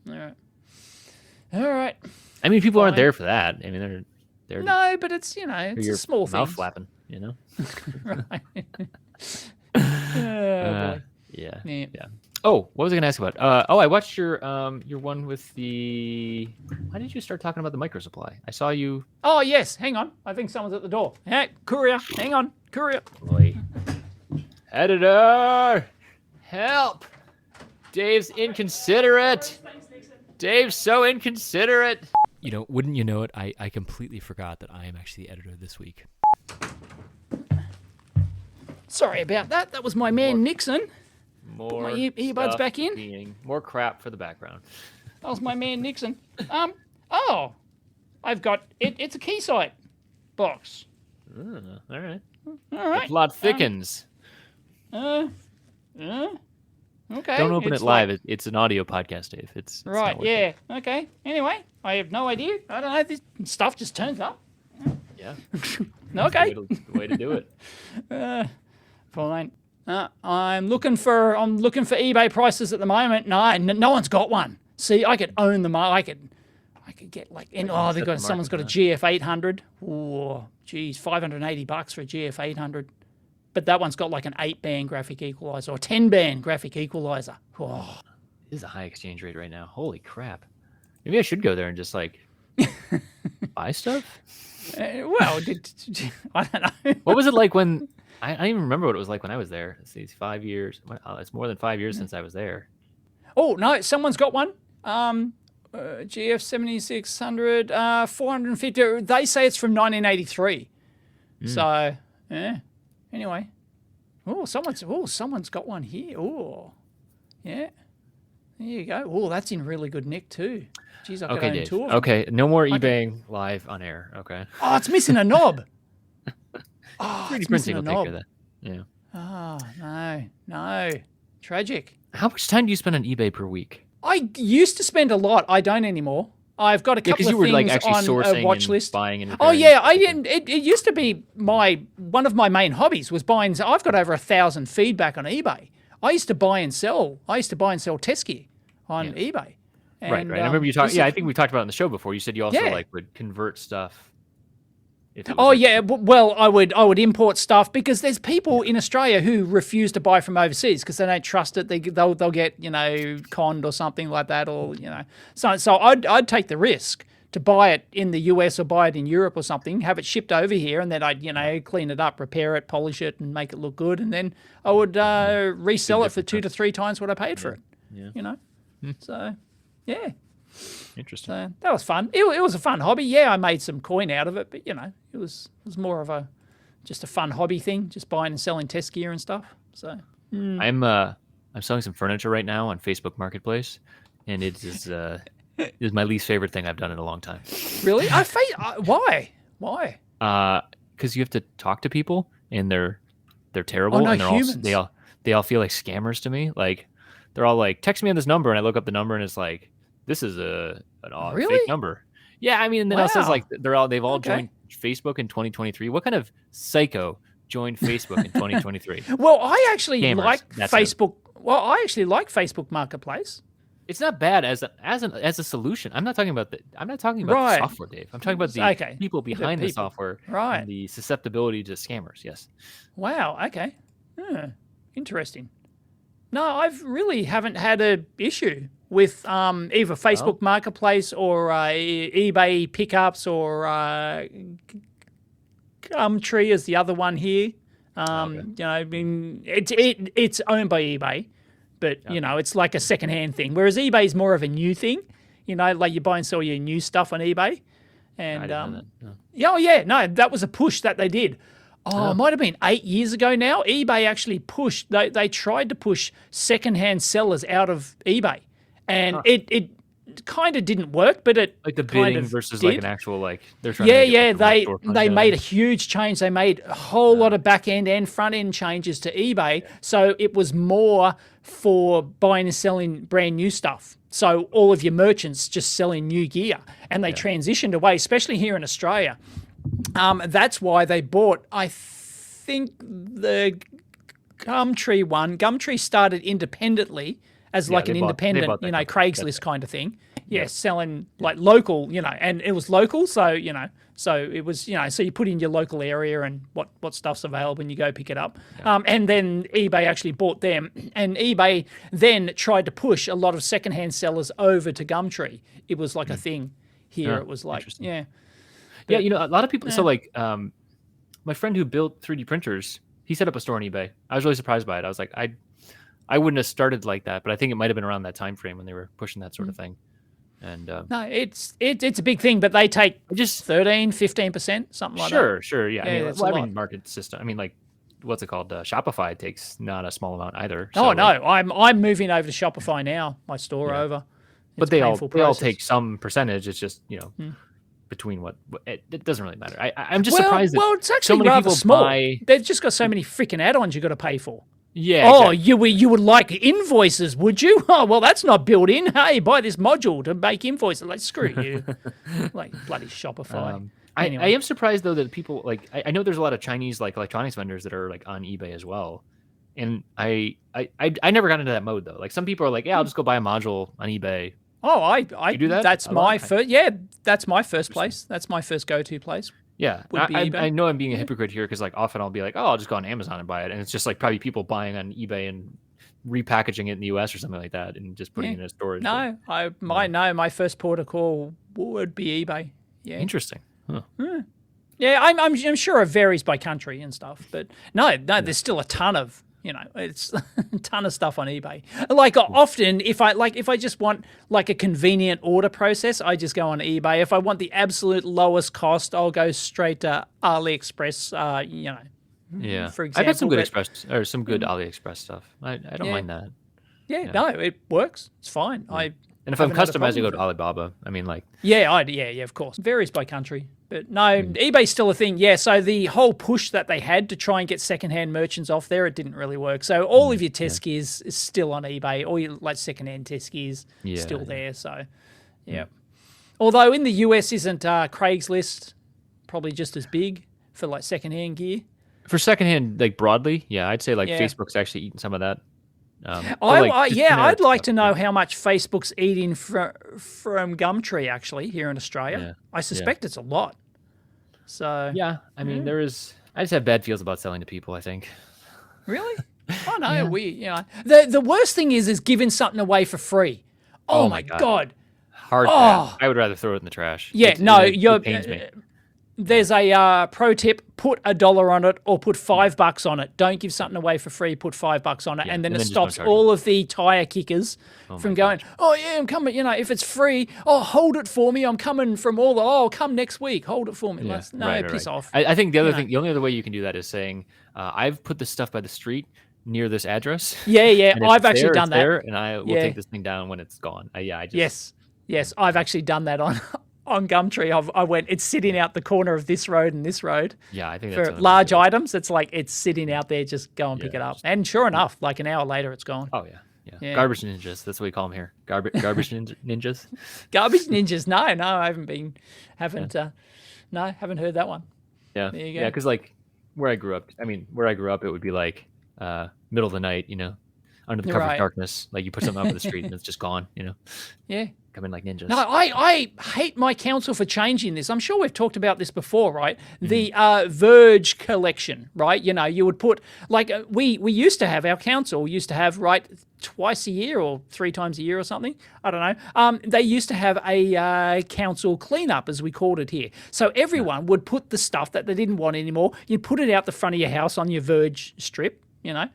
All right. I mean, people aren't there for that. I mean, they're no, but it's, it's a small thing. Mouth flapping, Right. Boy. Yeah. Oh, what was I going to ask about? I watched your one with the. Why did you start talking about the micro supply? I saw you. Oh yes, hang on. I think someone's at the door. Hey, courier. Hang on, courier. Boy. Editor, help! Dave's inconsiderate. Dave's so inconsiderate. Wouldn't you know it? I completely forgot that I am actually the editor this week. Sorry about that. That was my man Nixon. Put my earbuds back in. More crap for the background. That was my man Nixon. I've got it. It's a Keysight box. All right. The plot thickens. Okay. Don't open it live. It's an audio podcast, Dave. It's right. Yeah. Okay. Anyway, I have no idea. I don't know. This stuff just turns up. Yeah. Okay. The way to do it. Fine. I'm looking for eBay prices at the moment. No one's got one. See, I could own them. I could get like. Someone's got a GF 800. Oh, geez, $580 for a GF 800. But that one's got like an 8-band graphic equalizer or 10-band graphic equalizer. Oh. This is a high exchange rate right now. Holy crap. Maybe I should go there and just like Buy stuff? Well, I don't know. What was it like when I don't even remember what it was like when I was there. Let's see, it's 5 years. It's more than 5 years since I was there. Oh no, someone's got one. GF 7600, 450. They say it's from 1983. So yeah. Anyway, someone's got one here. Oh, yeah. There you go. Oh, that's in really good nick too. Jeez, I could own two of them. Okay, no more eBaying live on air. Okay. Oh, it's missing a knob. Oh, 3D it's printing missing a will take knob. care of that. Yeah. Oh, no. Tragic. How much time do you spend on eBay per week? I used to spend a lot. I don't anymore. I've got a couple of you were things like actually on sourcing a watch and list. buying and Oh repairing yeah, I stuff. didn't. It used to be one of my main hobbies was buying. I've got over 1,000 feedback on eBay. I used to buy and sell test gear on eBay. And, Right. I remember you talking. Yeah, I think we talked about it on the show before. You said you also like would convert stuff. Well, I would import stuff because there's people in Australia who refuse to buy from overseas because they don't trust it. They'll get conned or something like that, or So I'd take the risk to buy it in the US or buy it in Europe or something, have it shipped over here, and then I'd clean it up, repair it, polish it, and make it look good, and then I would resell it for 2 to 3 times what I paid for it. Yeah. So yeah. Interesting. So that was fun. It was a fun hobby. Yeah, I made some coin out of it, but it was more of just a fun hobby thing, just buying and selling test gear and stuff. So I'm selling some furniture right now on Facebook Marketplace, and it is my least favorite thing I've done in a long time. Really? Why? Why? Because you have to talk to people, and they're terrible, no, and humans. they all feel like scammers to me. Like they're all like, text me on this number, and I look up the number, and it's like, this is an odd fake number. Yeah, I mean, and then it says like they've all joined Facebook in 2023. What kind of psycho joined Facebook in 2023? Well, I actually like Facebook. Well, I actually like Facebook Marketplace. It's not bad as a solution. I'm not talking about the software, Dave. I'm talking about the people behind the software and the susceptibility to scammers. Yes. Wow. Okay. Interesting. No, I've really haven't had a issue with either Facebook Marketplace or eBay pickups or Gumtree is the other one here. I mean, it's owned by eBay, but it's like a secondhand thing. Whereas eBay is more of a new thing. Like you buy and sell your new stuff on eBay. And that was a push that they did. It might have been 8 years ago now. eBay actually pushed. They tried to push secondhand sellers out of eBay, and it kind of didn't work. But it like the bidding versus like an actual they're trying. They made a huge change. They made a whole lot of back end and front end changes to eBay, so it was more for buying and selling brand new stuff. So all of your merchants just selling new gear, and they transitioned away, especially here in Australia. That's why they bought, I think, the Gumtree one. Gumtree started independently as like an independent, Craigslist kind of thing. Selling like local, and it was local. So, so it was, so you put in your local area and what stuff's available and you go pick it up. Yeah. And then eBay actually bought them, and eBay then tried to push a lot of secondhand sellers over to Gumtree. It was like a thing here. It was like, a lot of people. So like, my friend who built 3D printers, he set up a store on eBay. I was really surprised by it. I was like, I wouldn't have started like that, but I think it might have been around that time frame when they were pushing that sort of thing. And no, it's a big thing, but they take just 13-15%, something like that. Sure, yeah. I mean, market system. I mean, like, what's it called? Shopify takes not a small amount either. So I'm moving over to Shopify now. My store over. But they all take some percentage. It's just between what it doesn't really matter. I'm just surprised that it's actually so many rather people small. They've just got so many freaking add-ons you got to pay for. Yeah. Oh, exactly. you would like invoices, would you? Oh, well, that's not built in. Hey, buy this module to make invoices. Like, screw you. Like, bloody Shopify. Anyway. I am surprised, though, that people, like, I know there's a lot of Chinese, like, electronics vendors that are, like, on eBay as well. And I never got into that mode, though. Like, some people are like, I'll just go buy a module on eBay. Oh, I do that? That's my first. Yeah, that's my first place. That's my first go-to place. Yeah, I know I'm being a hypocrite here because like often I'll be like, I'll just go on Amazon and buy it, and it's just like probably people buying on eBay and repackaging it in the US or something like that and just putting it in a storage. No, my first port of call would be eBay. Yeah. Interesting. Huh. Yeah, I'm sure it varies by country and stuff, but no, there's still a ton of, it's a ton of stuff on eBay. Like often, if I just want like a convenient order process, I just go on eBay. If I want the absolute lowest cost, I'll go straight to AliExpress. For example, I've had some good some good AliExpress stuff. I don't mind that. Yeah, no, it works. It's fine. And if I'm customizing, I go to Alibaba. I mean, like. Yeah, of course. Varies by country. But no, eBay's still a thing. Yeah, so the whole push that they had to try and get secondhand merchants off there, it didn't really work. So all of your test gears is still on eBay. All your like secondhand test gears still there. So, yeah. Although in the US, isn't Craigslist probably just as big for like secondhand gear? For secondhand, like broadly, I'd say like Facebook's actually eating some of that. I'd like to know how much Facebook's eating from Gumtree actually here in Australia. Yeah. I suspect it's a lot. So yeah, I mean I just have bad feels about selling to people. I think. Really? Oh no, the worst thing is giving something away for free. Oh my god. Hard. I would rather throw it in the trash. Yeah, it pains me. There's a pro tip: put $1 on it or put $5 on it. Don't give something away for free. Put $5 on it, and then it stops all of the tire kickers from going. Oh yeah, I'm coming. If it's free, hold it for me. I'm coming from all the. I'll come next week. Hold it for me. Piss off. I think the other thing, the only other way you can do that is saying, I've put this stuff by the street near this address. Yeah. I've actually done that, and I will take this thing down when it's gone. Yes. I've actually done that on Gumtree. I went, it's sitting out the corner of this road and this road. Yeah, I think for large items, it's like it's sitting out there. Just go and pick it up. And sure enough, like an hour later, it's gone. Oh yeah. Garbage ninjas. That's what we call them here. Garbage ninjas. Garbage ninjas. No, I haven't heard that one. Yeah, there you go. Yeah, because like where I grew up, it would be like middle of the night, under the cover of darkness. Like you put something up on the street and it's just gone. Yeah. Come in like ninjas. No, I hate my council for changing this. I'm sure we've talked about this before, right? The Verge collection, right? You would put, like, we used to have, our council used to have, right, twice a year or 3 times a year or something. I don't know. They used to have a council cleanup, as we called it here. So everyone would put the stuff that they didn't want anymore. You'd put it out the front of your house on your Verge strip, and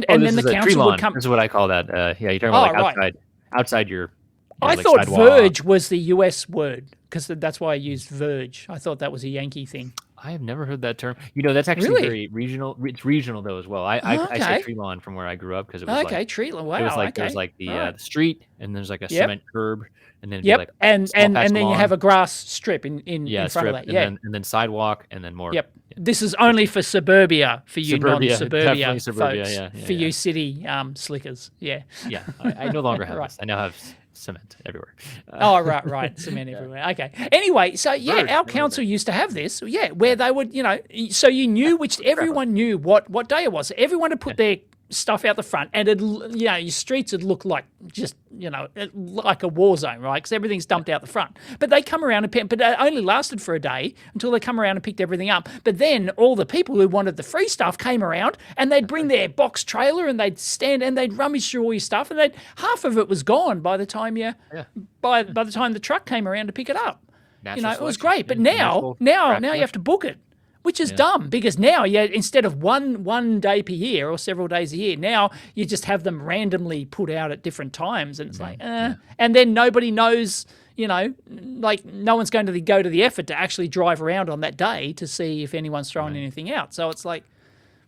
then the council would come. This is what I call that. You're talking about like outside your. I thought Verge was the US word because that's why I used Verge. I thought that was a Yankee thing. I have never heard that term. That's actually very regional. It's regional though as well. I say tree lawn from where I grew up because it was tree lawn. Wow. It was like there's like the street and there's like a cement curb and then like and then you have a grass strip in front of that. And then sidewalk and then more. Yep. This is only for suburbia for you non-suburbia folks. For you city slickers. Yeah. Yeah. I no longer have this. I now have cement everywhere. Right. Cement everywhere. Okay. Anyway, so our council used to have this, where they would, so you knew everyone knew what day it was. Everyone would put their stuff out the front and your streets would look like just, like a war zone, right? Because everything's dumped out the front. But they come around but it only lasted for a day until they come around and picked everything up. But then all the people who wanted the free stuff came around and they'd bring their box trailer and they'd stand and they'd rummage through all your stuff and half of it was gone by the time by the time the truck came around to pick it up. It was great. But now you have to book it. Which is dumb because now instead of one day per year or several days a year, now you just have them randomly put out at different times, and it's and then nobody knows, like no one's going to go to the effort to actually drive around on that day to see if anyone's throwing anything out. So it's like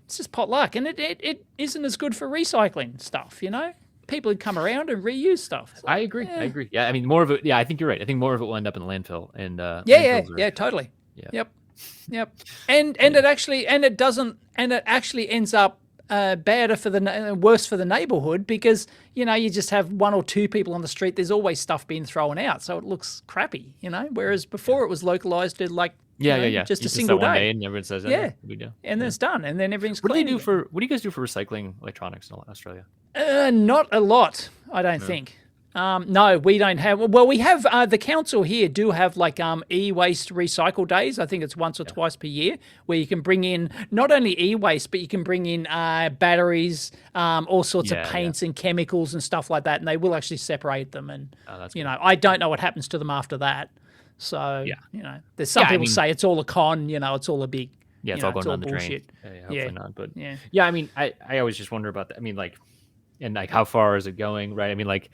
it's just potluck, and it isn't as good for recycling stuff, People would come around and reuse stuff. I agree. Yeah, I mean more of it. Yeah, I think you're right. I think more of it will end up in the landfill, and totally. Yeah. Yep. And it actually ends up worse for the neighborhood because you just have 1 or 2 people on the street. There's always stuff being thrown out, so it looks crappy. Whereas before it was localized to like just a single day, and everyone says we do, and then it's done, and then everything's. What do you do what do you guys do for recycling electronics in Australia? Not a lot, I don't think. No, we don't have. Well, we have the council here do have like e-waste recycle days. I think it's once or twice per year where you can bring in not only e-waste, but you can bring in batteries, all sorts of paints and chemicals and stuff like that, and they will actually separate them. And I don't know what happens to them after that. So there's some people say it's all a con. It's all a big. Yeah, it's all going down the drain. Hopefully not. But yeah, I mean, I always just wonder about that. I mean, like, and like, how far is it going? Right. I mean, like,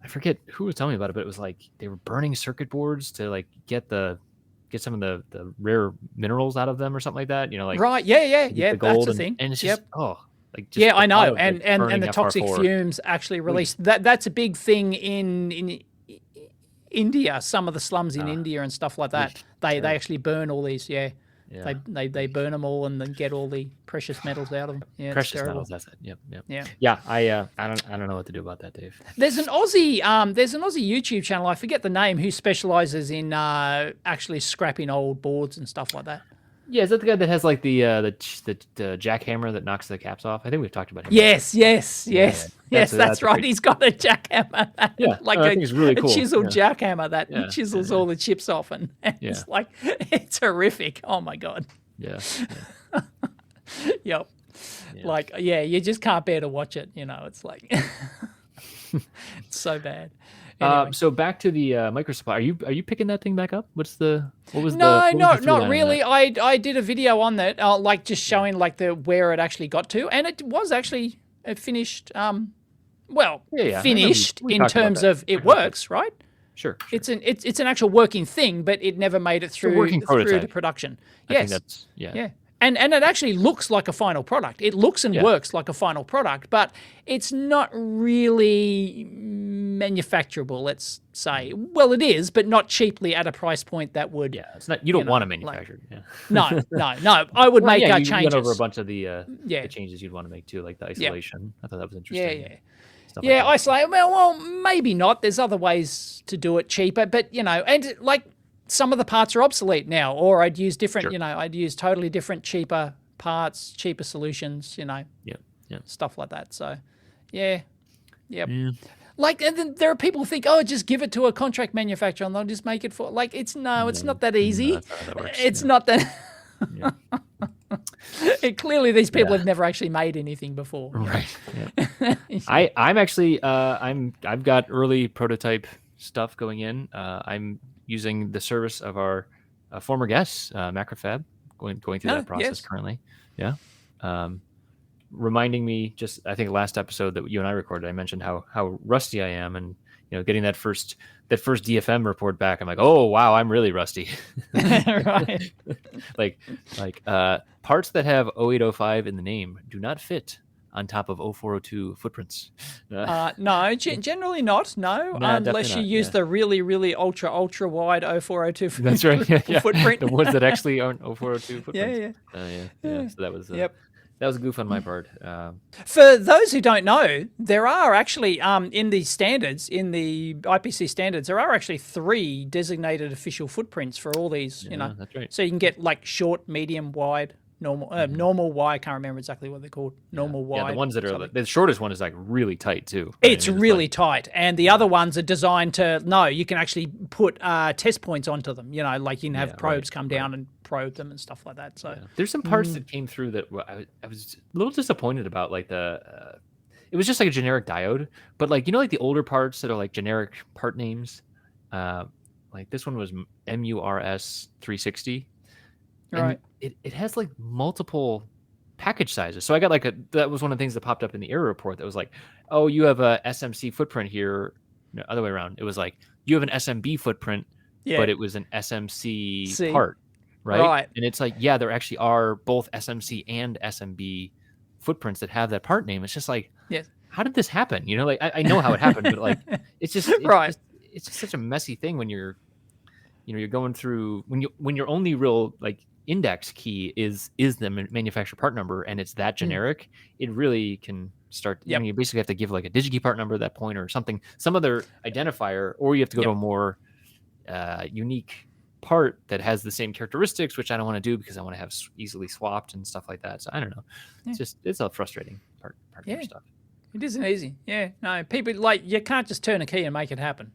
I forget who was telling me about it, but it was like they were burning circuit boards to like get some of the rare minerals out of them or something like that. Like right, yeah, that's the thing. And it's just I know, and the toxic fumes actually released. That's a big thing in India. Some of the slums in India and stuff like that. They actually burn all these. Yeah. They burn them all and then get all the precious metals out of them. Yeah, precious metals. That's it. Yep. Yeah. I don't know what to do about that, Dave. There's an Aussie YouTube channel. I forget the name. Who specializes in actually scrapping old boards and stuff like that. Yeah, is that the guy that has like the jackhammer that knocks the caps off? I think we've talked about him. Yes. That's right. He's got a jackhammer. I think it's really cool. Chiseled jackhammer that chisels all the chips off, and it's like it's horrific. Oh my god. Yeah. Yep. Yeah. Like you just can't bear to watch it. It's like it's so bad. Anyway. So back to the micro supply. Are you picking that thing back up? Not really. I did a video on that, like just showing like where it actually got to, and it was actually finished. Finished in terms of it works, right? Sure. It's an actual working thing, but it never made it through the production. Yes. Yeah. And it actually looks like a final product. It looks and works like a final product, but it's not really manufacturable, let's say. Well, it is, but not cheaply at a price point that would... Yeah, it's not. You don't want to manufacture. No. I would make changes. You went over a bunch of the changes you'd want to make too, like the isolation. I thought that was interesting. Yeah. Isolate. Well, maybe not. There's other ways to do it cheaper, but, and like... Some of the parts are obsolete now, or I'd use different, I'd use totally different, cheaper parts, cheaper solutions, stuff like that. So, Yep. Like, and then there are people who think, just give it to a contract manufacturer and they'll just make it for, like, it's not that easy. It's not that. Clearly, these people have never actually made anything before. Right. Yeah. I'm actually, I've got early prototype stuff going in. I'm using the service of our former guest, Macrofab, going through that process currently. Yeah. Reminding me, I think last episode that you and I recorded, I mentioned how rusty I am, and getting that first DFM report back, I'm like, oh wow, I'm really rusty. Right. like parts that have 0805 in the name do not fit on top of 0402 footprints. No, generally not. No, unless you use the really, really ultra wide 0402 That's right. footprint. The ones that actually aren't 0402 footprints. Yeah. So that was that was a goof on my part. For those who don't know, there are actually in the standards, in the IPC standards, there are actually 3 designated official footprints for all these. That's right. So you can get like short, medium, wide. Normal Y, I can't remember exactly what they're called. Normal Y. Yeah, the ones that are the shortest one is like really tight too. It's really tight, and the other ones are designed to. No, you can actually put test points onto them. Like you can have probes come down and probe them and stuff like that. So there's some parts that came through that I was a little disappointed about. Like it was just like a generic diode, but like like the older parts that are like generic part names. Like this one was MURS 360. Right. It has like multiple package sizes. So I got that was one of the things that popped up in the error report that was like, oh, you have a SMC footprint here. No, other way around. It was like, you have an SMB footprint, but it was an SMC part, right? And it's like, there actually are both SMC and SMB footprints that have that part name. It's just like, how did this happen? Like I know how it happened, but like, it's just, it's just such a messy thing when you're going through, when your only real like index key is the manufacturer part number, and it's that generic, it really can start. You basically have to give like a DigiKey part number at that point, or something, some other identifier, or you have to go to a more unique part that has the same characteristics, which I don't want to do because I want to have easily swapped and stuff like that. So I don't know. It's a frustrating part of your stuff. It isn't easy. Yeah, no, people like you can't just turn a key and make it happen.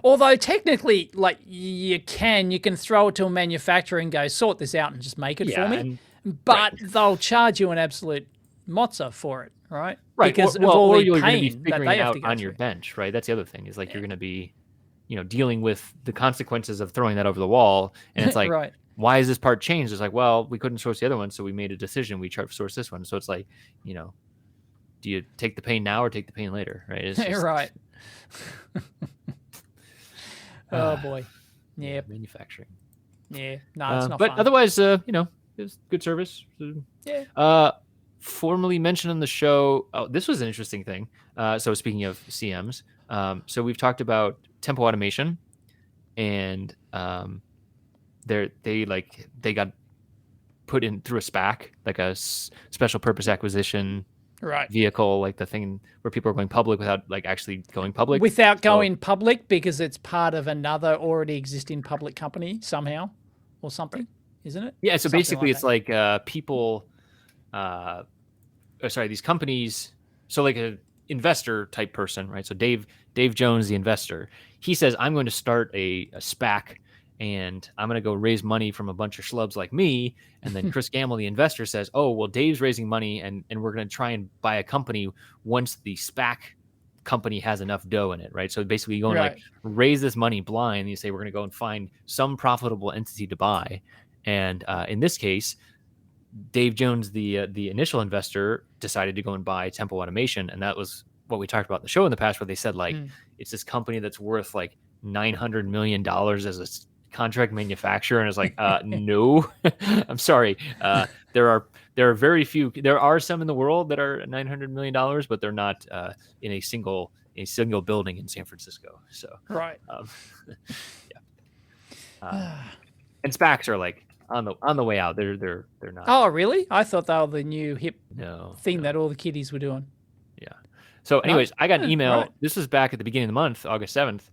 Although technically, like you can throw it to a manufacturer and go sort this out and just make it for me. But they'll charge you an absolute mozza for it, right? Right. Because or you're going to be figuring it out on your bench, right? That's the other thing is like you're going to be, dealing with the consequences of throwing that over the wall, and it's like, why is this part changed? It's like, well, we couldn't source the other one, so we made a decision. We tried to source this one. So it's like, do you take the pain now or take the pain later, right? It's just, right. Oh boy. Yeah. Manufacturing. Yeah. No, it's not but fun. Otherwise, it's good service. Yeah. Formerly mentioned on the show. Oh, this was an interesting thing. So speaking of CMs, so we've talked about Tempo Automation, and they got put in through a SPAC, like a special purpose acquisition vehicle, like the thing where people are going public without like actually going public. Without going public because it's part of another already existing public company somehow or something, isn't it? Yeah. So basically it's like people, these companies. So like a investor type person, right? So Dave Jones, the investor, he says, I'm going to start a SPAC and I'm going to go raise money from a bunch of schlubs like me. And then Chris Gamble, the investor, says, oh, well, Dave's raising money and we're going to try and buy a company once the SPAC company has enough dough in it, right? So basically you go and like raise this money blind and you say, we're going to go and find some profitable entity to buy. And in this case, Dave Jones, the initial investor, decided to go and buy Tempo Automation. And that was what we talked about in the show in the past, where they said like, it's this company that's worth like $900 million as a contract manufacturer, and it's like, no, I'm sorry. There are very few. There are some in the world that are $900 million, but they're not in a single building in San Francisco. So and SPACs are like on the way out. They're not. Oh, really? I thought they were the new hip thing that all the kiddies were doing. Yeah. So, anyways, I got an email. This was back at the beginning of the month, August 7th.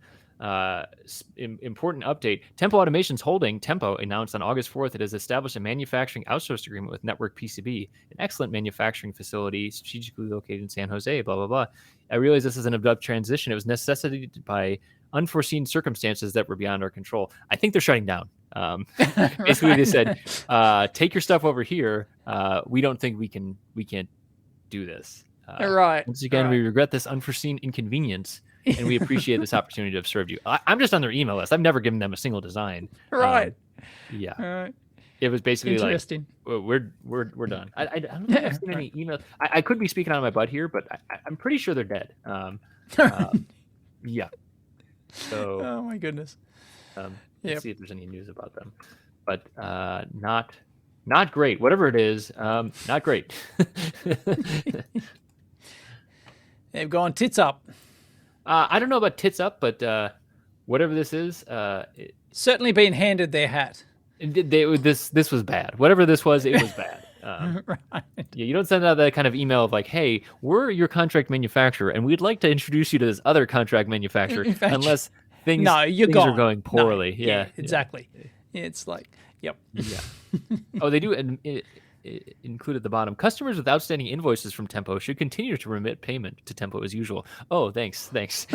Important update. Tempo Automation's holding Tempo announced on August 4th it has established a manufacturing outsource agreement with Network PCB, an excellent manufacturing facility strategically located in San Jose, blah, blah, blah. I realize this is an abrupt transition. It was necessitated by unforeseen circumstances that were beyond our control. I think they're shutting down. Basically, they said, take your stuff over here. We don't think we can't do this. Once again, we regret this unforeseen inconvenience, and we appreciate this opportunity to have served you. I'm just on their email list. I've never given them a single design. Yeah. It was basically like, we're done. I don't think I've seen any emails. I could be speaking out of my butt here, but I'm pretty sure they're dead. Yeah. So. Oh my goodness. Let's see if there's any news about them, but not great. Whatever it is, not great. They've gone tits up. I don't know about tits up, but whatever this is, certainly been handed their hat. This was bad. Whatever this was, it was bad. You don't send out that kind of email of like, hey, we're your contract manufacturer, and we'd like to introduce you to this other contract manufacturer, unless things are going poorly. No, yeah, exactly. It's like, yep. Yeah. Oh, they do include at the bottom. Customers with outstanding invoices from Tempo should continue to remit payment to Tempo as usual. Oh, thanks. Thanks.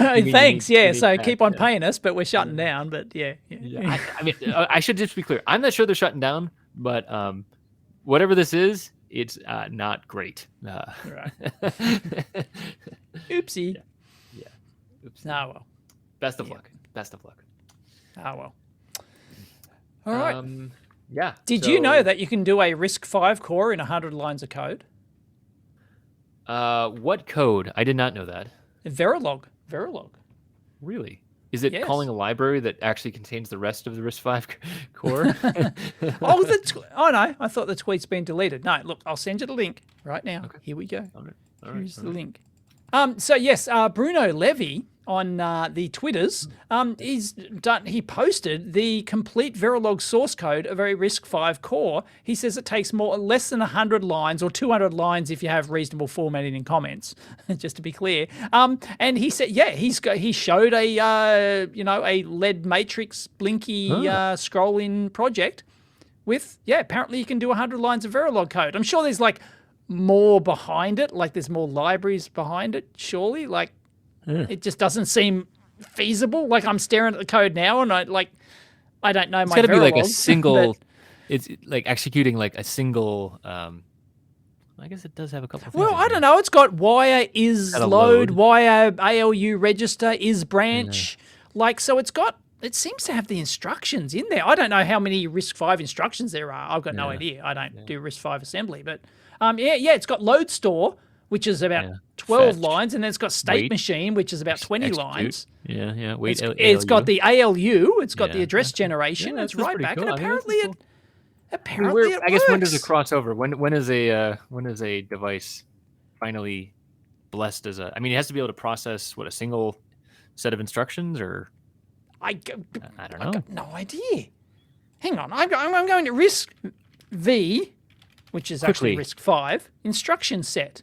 Yeah. So keep on paying us, but we're shutting down. But yeah. I mean, I should just be clear. I'm not sure they're shutting down, but whatever this is, it's not great. Right. Oopsie. Yeah. Oops. Ah, well. Best of luck. Best of luck. Ah, well. All right. Yeah. Did you know that you can do a RISC-V core in 100 lines of code? What code? I did not know that. Verilog. Really? Is it calling a library that actually contains the rest of the RISC-V core? Oh, no. I thought the tweet's been deleted. No, look, I'll send you the link right now. Okay. Here we go. All right. Here's the link. So, yes, Bruno Levy on the Twitters, he posted the complete Verilog source code of a RISC-V core. He says it takes less than 100 lines or 200 lines if you have reasonable formatting and comments, just to be clear. And he said, he showed a LED matrix blinky scrolling project with, apparently you can do 100 lines of Verilog code. I'm sure there's like more behind it. Like there's more libraries behind it, surely. Like it just doesn't seem feasible. Like I'm staring at the code now and I don't know it's my got to be like a Verilog, single. but, It's like executing like a single. I guess it does have a couple of things. well, I don't know. It's got wire is load, wire ALU register is branch. Like, so it's got, it seems to have the instructions in there. I don't know how many RISC-V instructions there are. I've got no idea. I don't do RISC-V assembly, but it's got load store, which is about 12 lines, and then it's got state machine, which is about 20 lines. Yeah. It's got the ALU. It's got the address generation. It's right back, cool. And apparently it I guess when does it cross over? When is a device finally blessed as a? I mean, it has to be able to process a single set of instructions, or I don't know. I got no idea. Hang on, I'm going to RISC-V, which is actually RISC-V instruction set.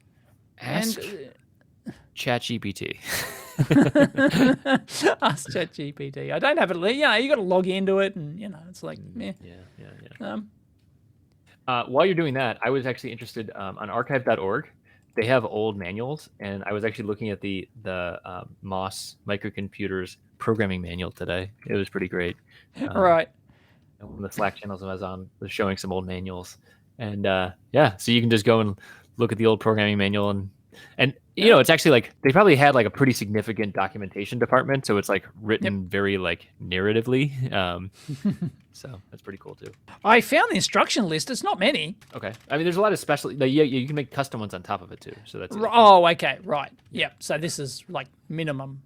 Ask ChatGPT. Ask ChatGPT. I don't have it. You got to log into it, and it's like, meh. Yeah. While you're doing that, I was actually interested on archive.org. They have old manuals, and I was actually looking at the MOS Microcomputers programming manual today. It was pretty great. Right. One of the Slack channels I was on was showing some old manuals, and so you can just go and look at the old programming manual, and it's actually like they probably had like a pretty significant documentation department, so it's like written very like narratively. So that's pretty cool too. I found the instruction list. It's not many. Okay. I mean, there's a lot of special. You can make custom ones on top of it too. So that's. Oh, okay, right. Yeah. So this is like minimum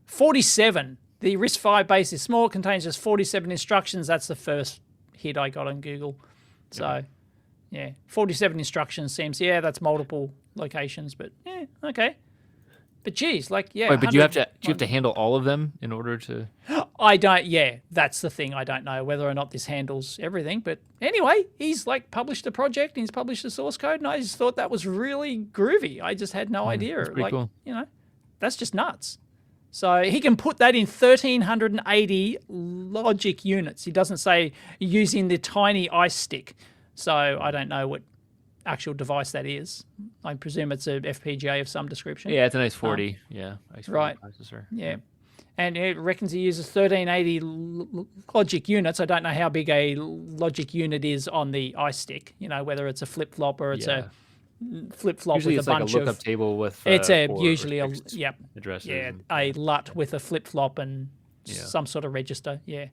47. The RISC-V base is small. It contains just 47 instructions. That's the first hit I got on Google. So, 47 instructions seems. Yeah, that's multiple locations, but okay. But geez, like Wait, but do you have to handle all of them in order to? I don't. Yeah, that's the thing. I don't know whether or not this handles everything. But anyway, he's like published a project and he's published the source code, and I just thought that was really groovy. I just had no idea. That's pretty cool. That's just nuts. So he can put that in 1,380 logic units. He doesn't say using the tiny ice stick. So I don't know what actual device that is. I presume it's a FPGA of some description. Yeah, it's a nice 40. Ice 40 right. processor. Yeah. And it reckons he uses 1,380 logic units. I don't know how big a logic unit is on the ice stick, whether it's a flip-flop or it's a flip-flop usually with a bunch like a lookup table with it's usually addresses. Yeah, a LUT with a flip-flop and some sort of register. Yeah.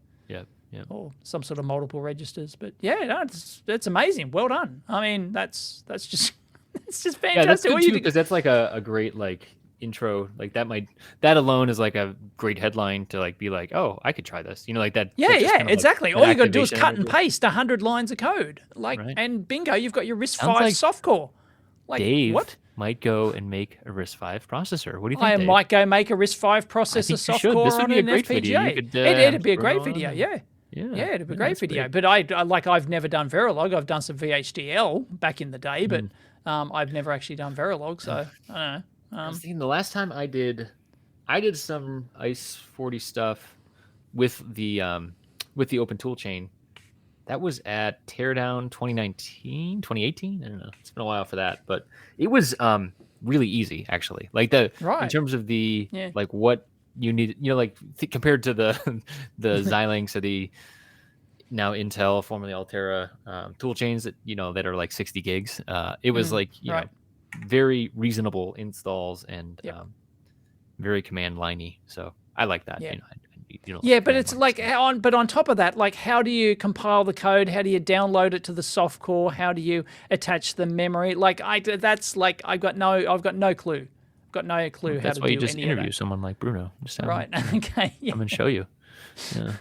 Or some sort of multiple registers. But it's amazing. Well done. I mean, that's just it's just fantastic. Yeah, that's good too, because that's like a great like intro. Like that alone is like a great headline to like be like, oh, I could try this. Like that. Yeah, exactly. All you got to do is cut and paste 100 lines of code. And bingo, you've got your RISC-V softcore. Like Dave what? Might go and make a RISC-V processor. What do you think? I Dave? might go make a RISC-V processor softcore on an FPGA. It'd be a great video. Yeah, it'd be a great video. But I've never done Verilog. I've done some VHDL back in the day, but I've never actually done Verilog. So I don't know. I was thinking the last time I did some ICE 40 stuff with the open tool chain. That was at Teardown 2019, 2018. I don't know. It's been a while for that, but it was really easy actually. Like in terms of the like what you need, compared to the Xilinx or the now Intel, formerly Altera tool chains that that are like 60 gigs. It was like very reasonable installs and very command liney. So I like that. But it's like on top of that, like how do you compile the code? How do you download it to the softcore? How do you attach the memory? Like I've got no clue. Got no clue how to do any of that. That's why you just interview someone like Bruno. Right. Okay. I'm gonna show you. Yeah.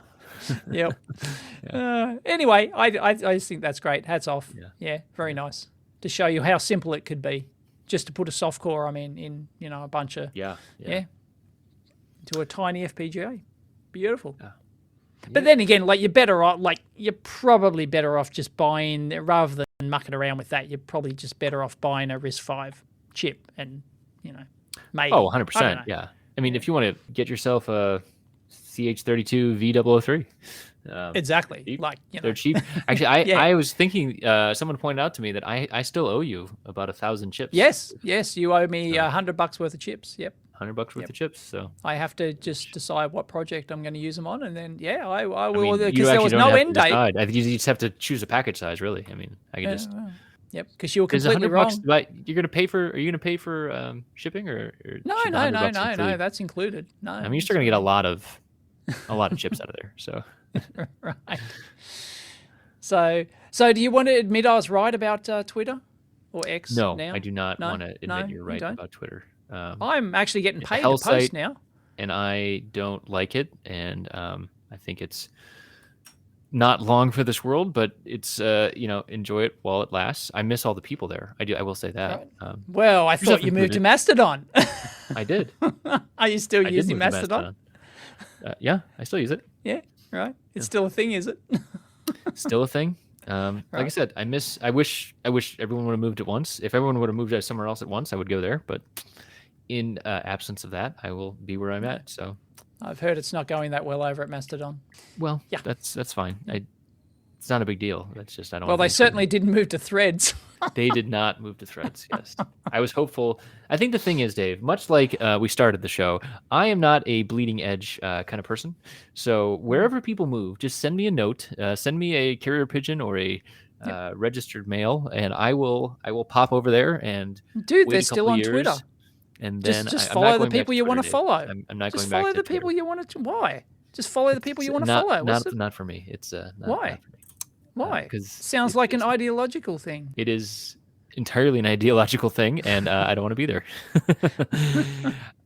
Yep. Anyway, I just think that's great. Hats off. Yeah. Very nice to show you how simple it could be, just to put a softcore. I mean, in a bunch of to a tiny FPGA. Beautiful. But then again, like you're probably better off just buying, rather than mucking around with that. You're probably just better off buying a RISC-V chip and maybe. Oh, 100%. Yeah. I mean, if you want to get yourself a CH32 V003, Exactly. Cheap. Like, they're cheap. Actually, I was thinking. Someone pointed out to me that I still owe you about 1,000 chips. Yes, you owe me $100 worth of chips. Yep. $100 worth of chips. So I have to just decide what project I'm going to use them on, and then I will, mean, because there was no end date. I think you just have to choose a package size, really. I mean, I can just. Yep, because you were completely wrong. You're gonna pay for? Are you gonna pay for shipping or no? That's included. No, I mean, you're still gonna get a lot of chips out of there. So right. So do you want to admit I was right about Twitter or X? No, now? I do not want to admit you're right about Twitter. I'm actually getting paid to post now, and I don't like it, and I think it's not long for this world, but it's enjoy it while it lasts. I miss all the people there. I will say that. Right. Well, I thought you moved to Mastodon. I did. Are you still using Mastodon? Yeah, I still use it. Yeah, right. It's still a thing, is it? Still a thing. Like I said, I wish everyone would have moved at once. If everyone would have moved somewhere else at once, I would go there. But in absence of that, I will be where I'm at. So I've heard it's not going that well over at Mastodon. Well, yeah, that's fine. It's not a big deal. That's just I don't. Well, they certainly didn't move to Threads. They did not move to Threads. Yes, I was hopeful. I think the thing is, Dave, much like we started the show, I am not a bleeding edge kind of person. So wherever people move, just send me a note, send me a carrier pigeon or a registered mail, and I will pop over there and dude, they're still on Twitter. And then just follow the people you want to follow. I'm not just going back follow to the people you want to. Why? Just follow the people you want to not, follow. Not for me. It's why? Not for me. Why? Because sounds like an ideological thing. It is entirely an ideological thing, and I don't want to be there.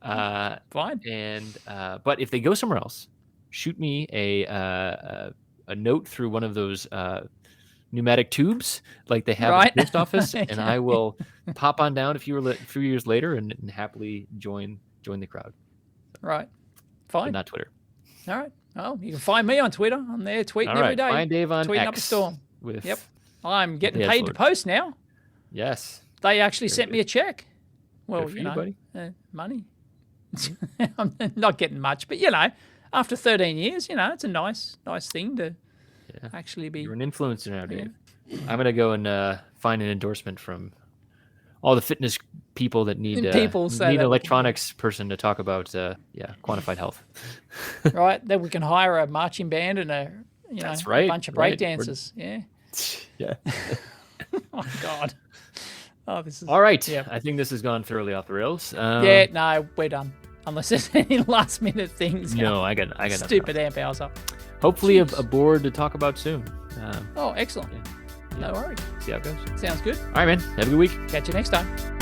Fine. And but if they go somewhere else, shoot me a note through one of those pneumatic tubes like they have at the post office, and I will pop on down a few years later and happily join the crowd. Right. Fine. But not Twitter. All right. Well, you can find me on Twitter. I'm there tweeting every day. Find Dave on tweeting X up a storm. Yep. I'm getting paid to post now. Yes. They actually sent me a check. Well, good for you, buddy. Money. I'm not getting much, but after 13 years, it's a nice thing to actually be. You're an influencer now, Dave. Yeah. I'm gonna go and find an endorsement from all the fitness people that need an electronics person to talk about quantified health. Right, then we can hire a marching band and a bunch of break dancers. Yeah. Oh my God. Oh, this is all right. Yeah. I think this has gone thoroughly off the rails. No, we're done. Unless there's any last minute things. No, I got stupid amp hours up. Hopefully a board to talk about soon. Excellent. Yeah. No worries. See how it goes. Sounds good. All right, man. Have a good week. Catch you next time.